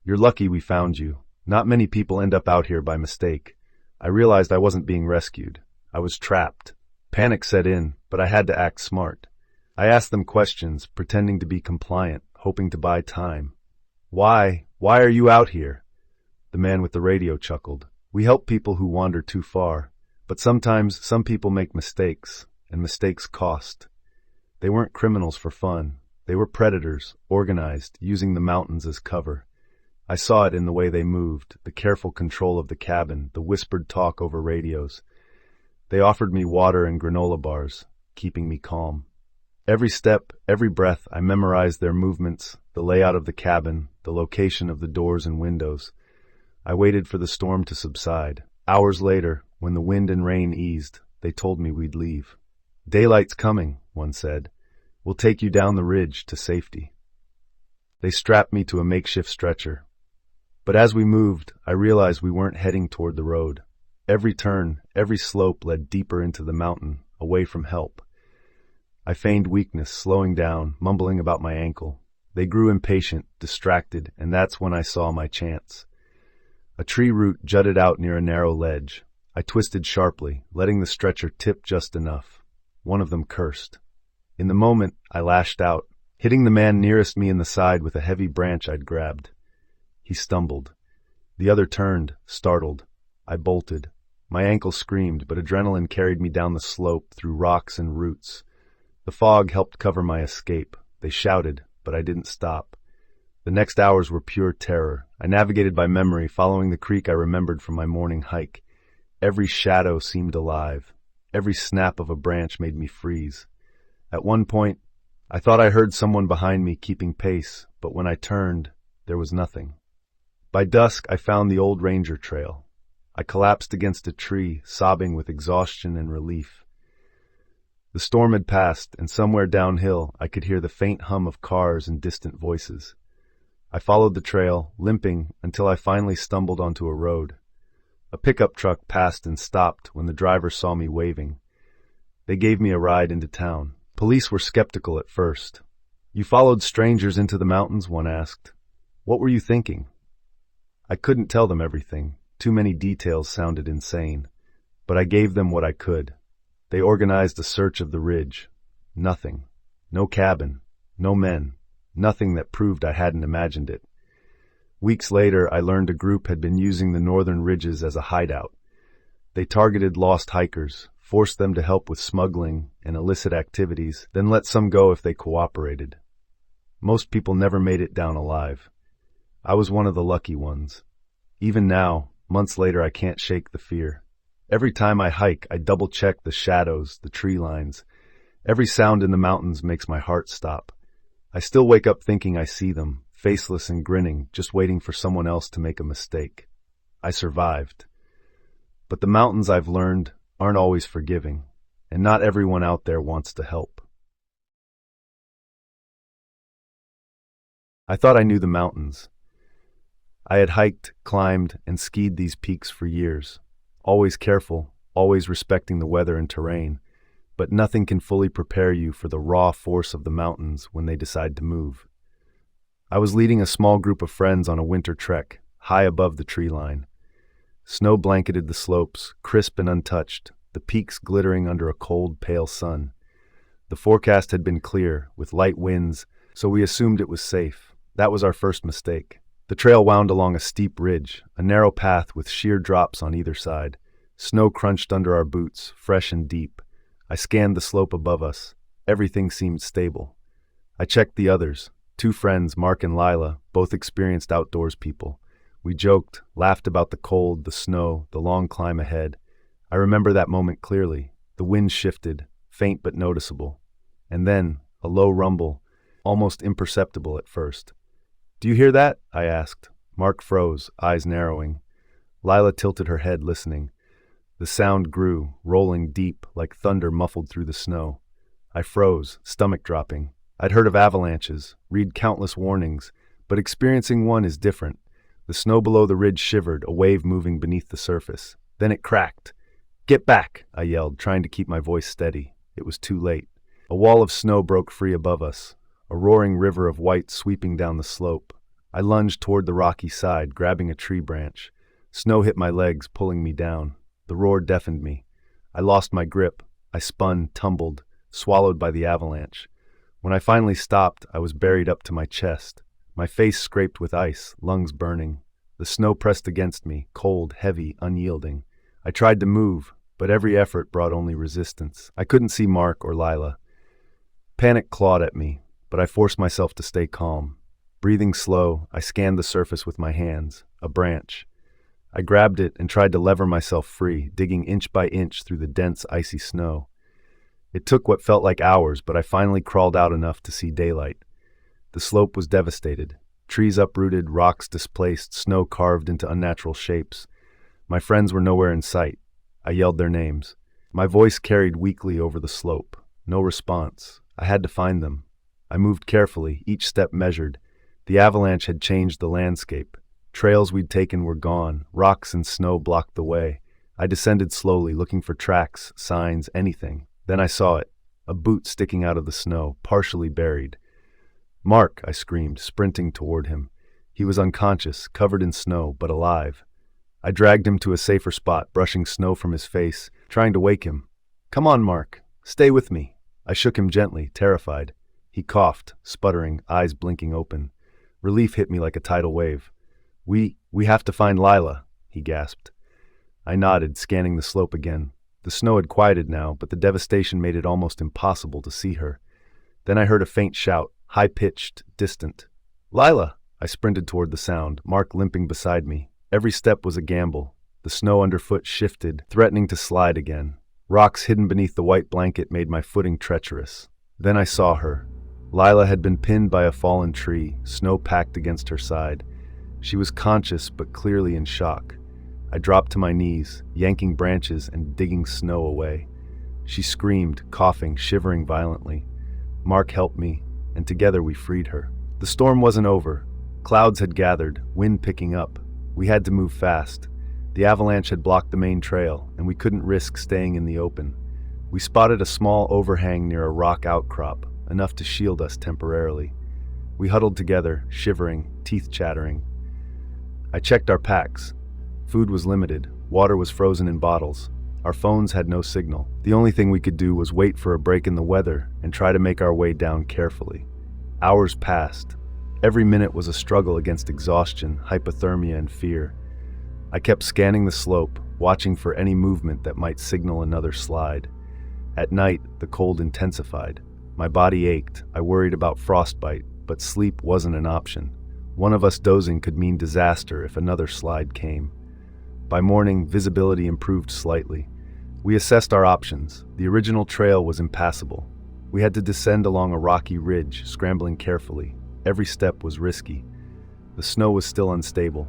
You're lucky we found you. Not many people end up out here by mistake. I realized I wasn't being rescued. I was trapped. Panic set in, but I had to act smart. I asked them questions, pretending to be compliant, hoping to buy time. Why are you out here? The man with the radio chuckled. We help people who wander too far, but sometimes some people make mistakes, and mistakes cost. They weren't criminals for fun. They were predators, organized, using the mountains as cover. I saw it in the way they moved, the careful control of the cabin, the whispered talk over radios. They offered me water and granola bars, keeping me calm. Every step, every breath, I memorized their movements, the layout of the cabin, the location of the doors and windows. I waited for the storm to subside. Hours later, when the wind and rain eased, they told me we'd leave. "Daylight's coming," one said. "We'll take you down the ridge to safety." They strapped me to a makeshift stretcher. But as we moved, I realized we weren't heading toward the road. Every turn, every slope led deeper into the mountain, away from help. I feigned weakness, slowing down, mumbling about my ankle. They grew impatient, distracted, and that's when I saw my chance. A tree root jutted out near a narrow ledge. I twisted sharply, letting the stretcher tip just enough. One of them cursed. In the moment, I lashed out, hitting the man nearest me in the side with a heavy branch I'd grabbed. He stumbled. The other turned, startled. I bolted. My ankle screamed, but adrenaline carried me down the slope through rocks and roots. The fog helped cover my escape. They shouted, but I didn't stop. The next hours were pure terror. I navigated by memory, following the creek I remembered from my morning hike. Every shadow seemed alive. Every snap of a branch made me freeze. At one point, I thought I heard someone behind me keeping pace, but when I turned, there was nothing. By dusk, I found the old ranger trail. I collapsed against a tree, sobbing with exhaustion and relief. The storm had passed, and somewhere downhill, I could hear the faint hum of cars and distant voices. I followed the trail, limping, until I finally stumbled onto a road. A pickup truck passed and stopped when the driver saw me waving. They gave me a ride into town. Police were skeptical at first. "You followed strangers into the mountains?" one asked. "What were you thinking?" I couldn't tell them everything. Too many details sounded insane. But I gave them what I could. They organized a search of the ridge. Nothing. No cabin. No men. Nothing that proved I hadn't imagined it. Weeks later, I learned a group had been using the northern ridges as a hideout. They targeted lost hikers, forced them to help with smuggling and illicit activities, then let some go if they cooperated. Most people never made it down alive. I was one of the lucky ones. Even now, months later, I can't shake the fear. Every time I hike, I double-check the shadows, the tree lines. Every sound in the mountains makes my heart stop. I still wake up thinking I see them, faceless and grinning, just waiting for someone else to make a mistake. I survived. But the mountains, I've learned, aren't always forgiving, and not everyone out there wants to help. I thought I knew the mountains. I had hiked, climbed, and skied these peaks for years, always careful, always respecting the weather and terrain, but nothing can fully prepare you for the raw force of the mountains when they decide to move. I was leading a small group of friends on a winter trek, high above the tree line. Snow blanketed the slopes, crisp and untouched, the peaks glittering under a cold, pale sun. The forecast had been clear, with light winds, so we assumed it was safe. That was our first mistake. The trail wound along a steep ridge, a narrow path with sheer drops on either side. Snow crunched under our boots, fresh and deep. I scanned the slope above us. Everything seemed stable. I checked the others. 2 friends, Mark and Lila, both experienced outdoors people. We joked, laughed about the cold, the snow, the long climb ahead. I remember that moment clearly. The wind shifted, faint but noticeable. And then, a low rumble, almost imperceptible at first. "Do you hear that?" I asked. Mark froze, eyes narrowing. Lila tilted her head, listening. The sound grew, rolling deep, like thunder muffled through the snow. I froze, stomach dropping. I'd heard of avalanches, read countless warnings, but experiencing one is different. The snow below the ridge shivered, a wave moving beneath the surface. Then it cracked. "Get back!" I yelled, trying to keep my voice steady. It was too late. A wall of snow broke free above us, a roaring river of white sweeping down the slope. I lunged toward the rocky side, grabbing a tree branch. Snow hit my legs, pulling me down. The roar deafened me. I lost my grip. I spun, tumbled, swallowed by the avalanche. When I finally stopped, I was buried up to my chest. My face scraped with ice, lungs burning. The snow pressed against me, cold, heavy, unyielding. I tried to move, but every effort brought only resistance. I couldn't see Mark or Lila. Panic clawed at me, but I forced myself to stay calm. Breathing slow, I scanned the surface with my hands. A branch. I grabbed it and tried to lever myself free, digging inch by inch through the dense, icy snow. It took what felt like hours, but I finally crawled out enough to see daylight. The slope was devastated. Trees uprooted, rocks displaced, snow carved into unnatural shapes. My friends were nowhere in sight. I yelled their names. My voice carried weakly over the slope. No response. I had to find them. I moved carefully, each step measured. The avalanche had changed the landscape. Trails we'd taken were gone. Rocks and snow blocked the way. I descended slowly, looking for tracks, signs, anything. Then I saw it. A boot sticking out of the snow, partially buried. "Mark!" I screamed, sprinting toward him. He was unconscious, covered in snow, but alive. I dragged him to a safer spot, brushing snow from his face, trying to wake him. "Come on, Mark. Stay with me." I shook him gently, terrified. He coughed, sputtering, eyes blinking open. Relief hit me like a tidal wave. We have to find Lila," he gasped. I nodded, scanning the slope again. The snow had quieted now, but the devastation made it almost impossible to see her. Then I heard a faint shout, high-pitched, distant. "Lila!" I sprinted toward the sound, Mark limping beside me. Every step was a gamble. The snow underfoot shifted, threatening to slide again. Rocks hidden beneath the white blanket made my footing treacherous. Then I saw her. Lila had been pinned by a fallen tree, snow packed against her side. She was conscious but clearly in shock. I dropped to my knees, yanking branches and digging snow away. She screamed, coughing, shivering violently. Mark helped me, and together we freed her. The storm wasn't over. Clouds had gathered, wind picking up. We had to move fast. The avalanche had blocked the main trail, and we couldn't risk staying in the open. We spotted a small overhang near a rock outcrop, enough to shield us temporarily. We huddled together, shivering, teeth chattering. I checked our packs. Food was limited, water was frozen in bottles. Our phones had no signal. The only thing we could do was wait for a break in the weather and try to make our way down carefully. Hours passed. Every minute was a struggle against exhaustion, hypothermia, and fear. I kept scanning the slope, watching for any movement that might signal another slide. At night, the cold intensified. My body ached. I worried about frostbite, but sleep wasn't an option. One of us dozing could mean disaster if another slide came. By morning, visibility improved slightly. We assessed our options. The original trail was impassable. We had to descend along a rocky ridge, scrambling carefully. Every step was risky. The snow was still unstable.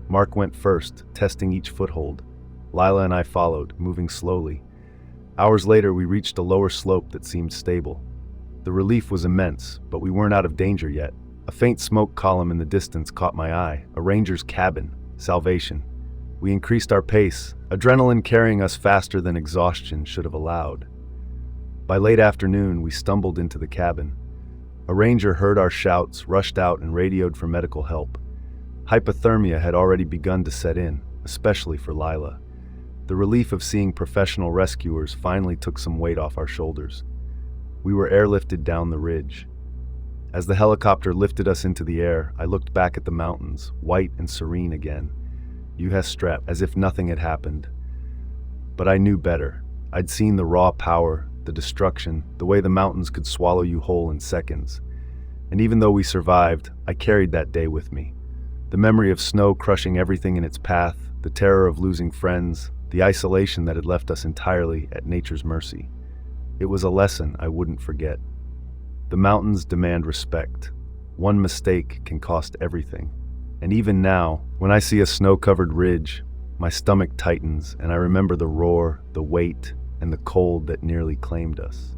Mark went first, testing each foothold. Lila and I followed, moving slowly. Hours later, we reached a lower slope that seemed stable. The relief was immense, but we weren't out of danger yet. A faint smoke column in the distance caught my eye, a ranger's cabin, salvation. We increased our pace, adrenaline carrying us faster than exhaustion should have allowed. By late afternoon, we stumbled into the cabin. A ranger heard our shouts, rushed out, and radioed for medical help. Hypothermia had already begun to set in, especially for Lila. The relief of seeing professional rescuers finally took some weight off our shoulders. We were airlifted down the ridge. As the helicopter lifted us into the air, I looked back at the mountains, white and serene again. U.S. strap, as if nothing had happened. But I knew better. I'd seen the raw power, the destruction, the way the mountains could swallow you whole in seconds. And even though we survived, I carried that day with me. The memory of snow crushing everything in its path, the terror of losing friends, the isolation that had left us entirely at nature's mercy. It was a lesson I wouldn't forget. The mountains demand respect. One mistake can cost everything. And even now, when I see a snow-covered ridge, my stomach tightens and I remember the roar, the weight, and the cold that nearly claimed us.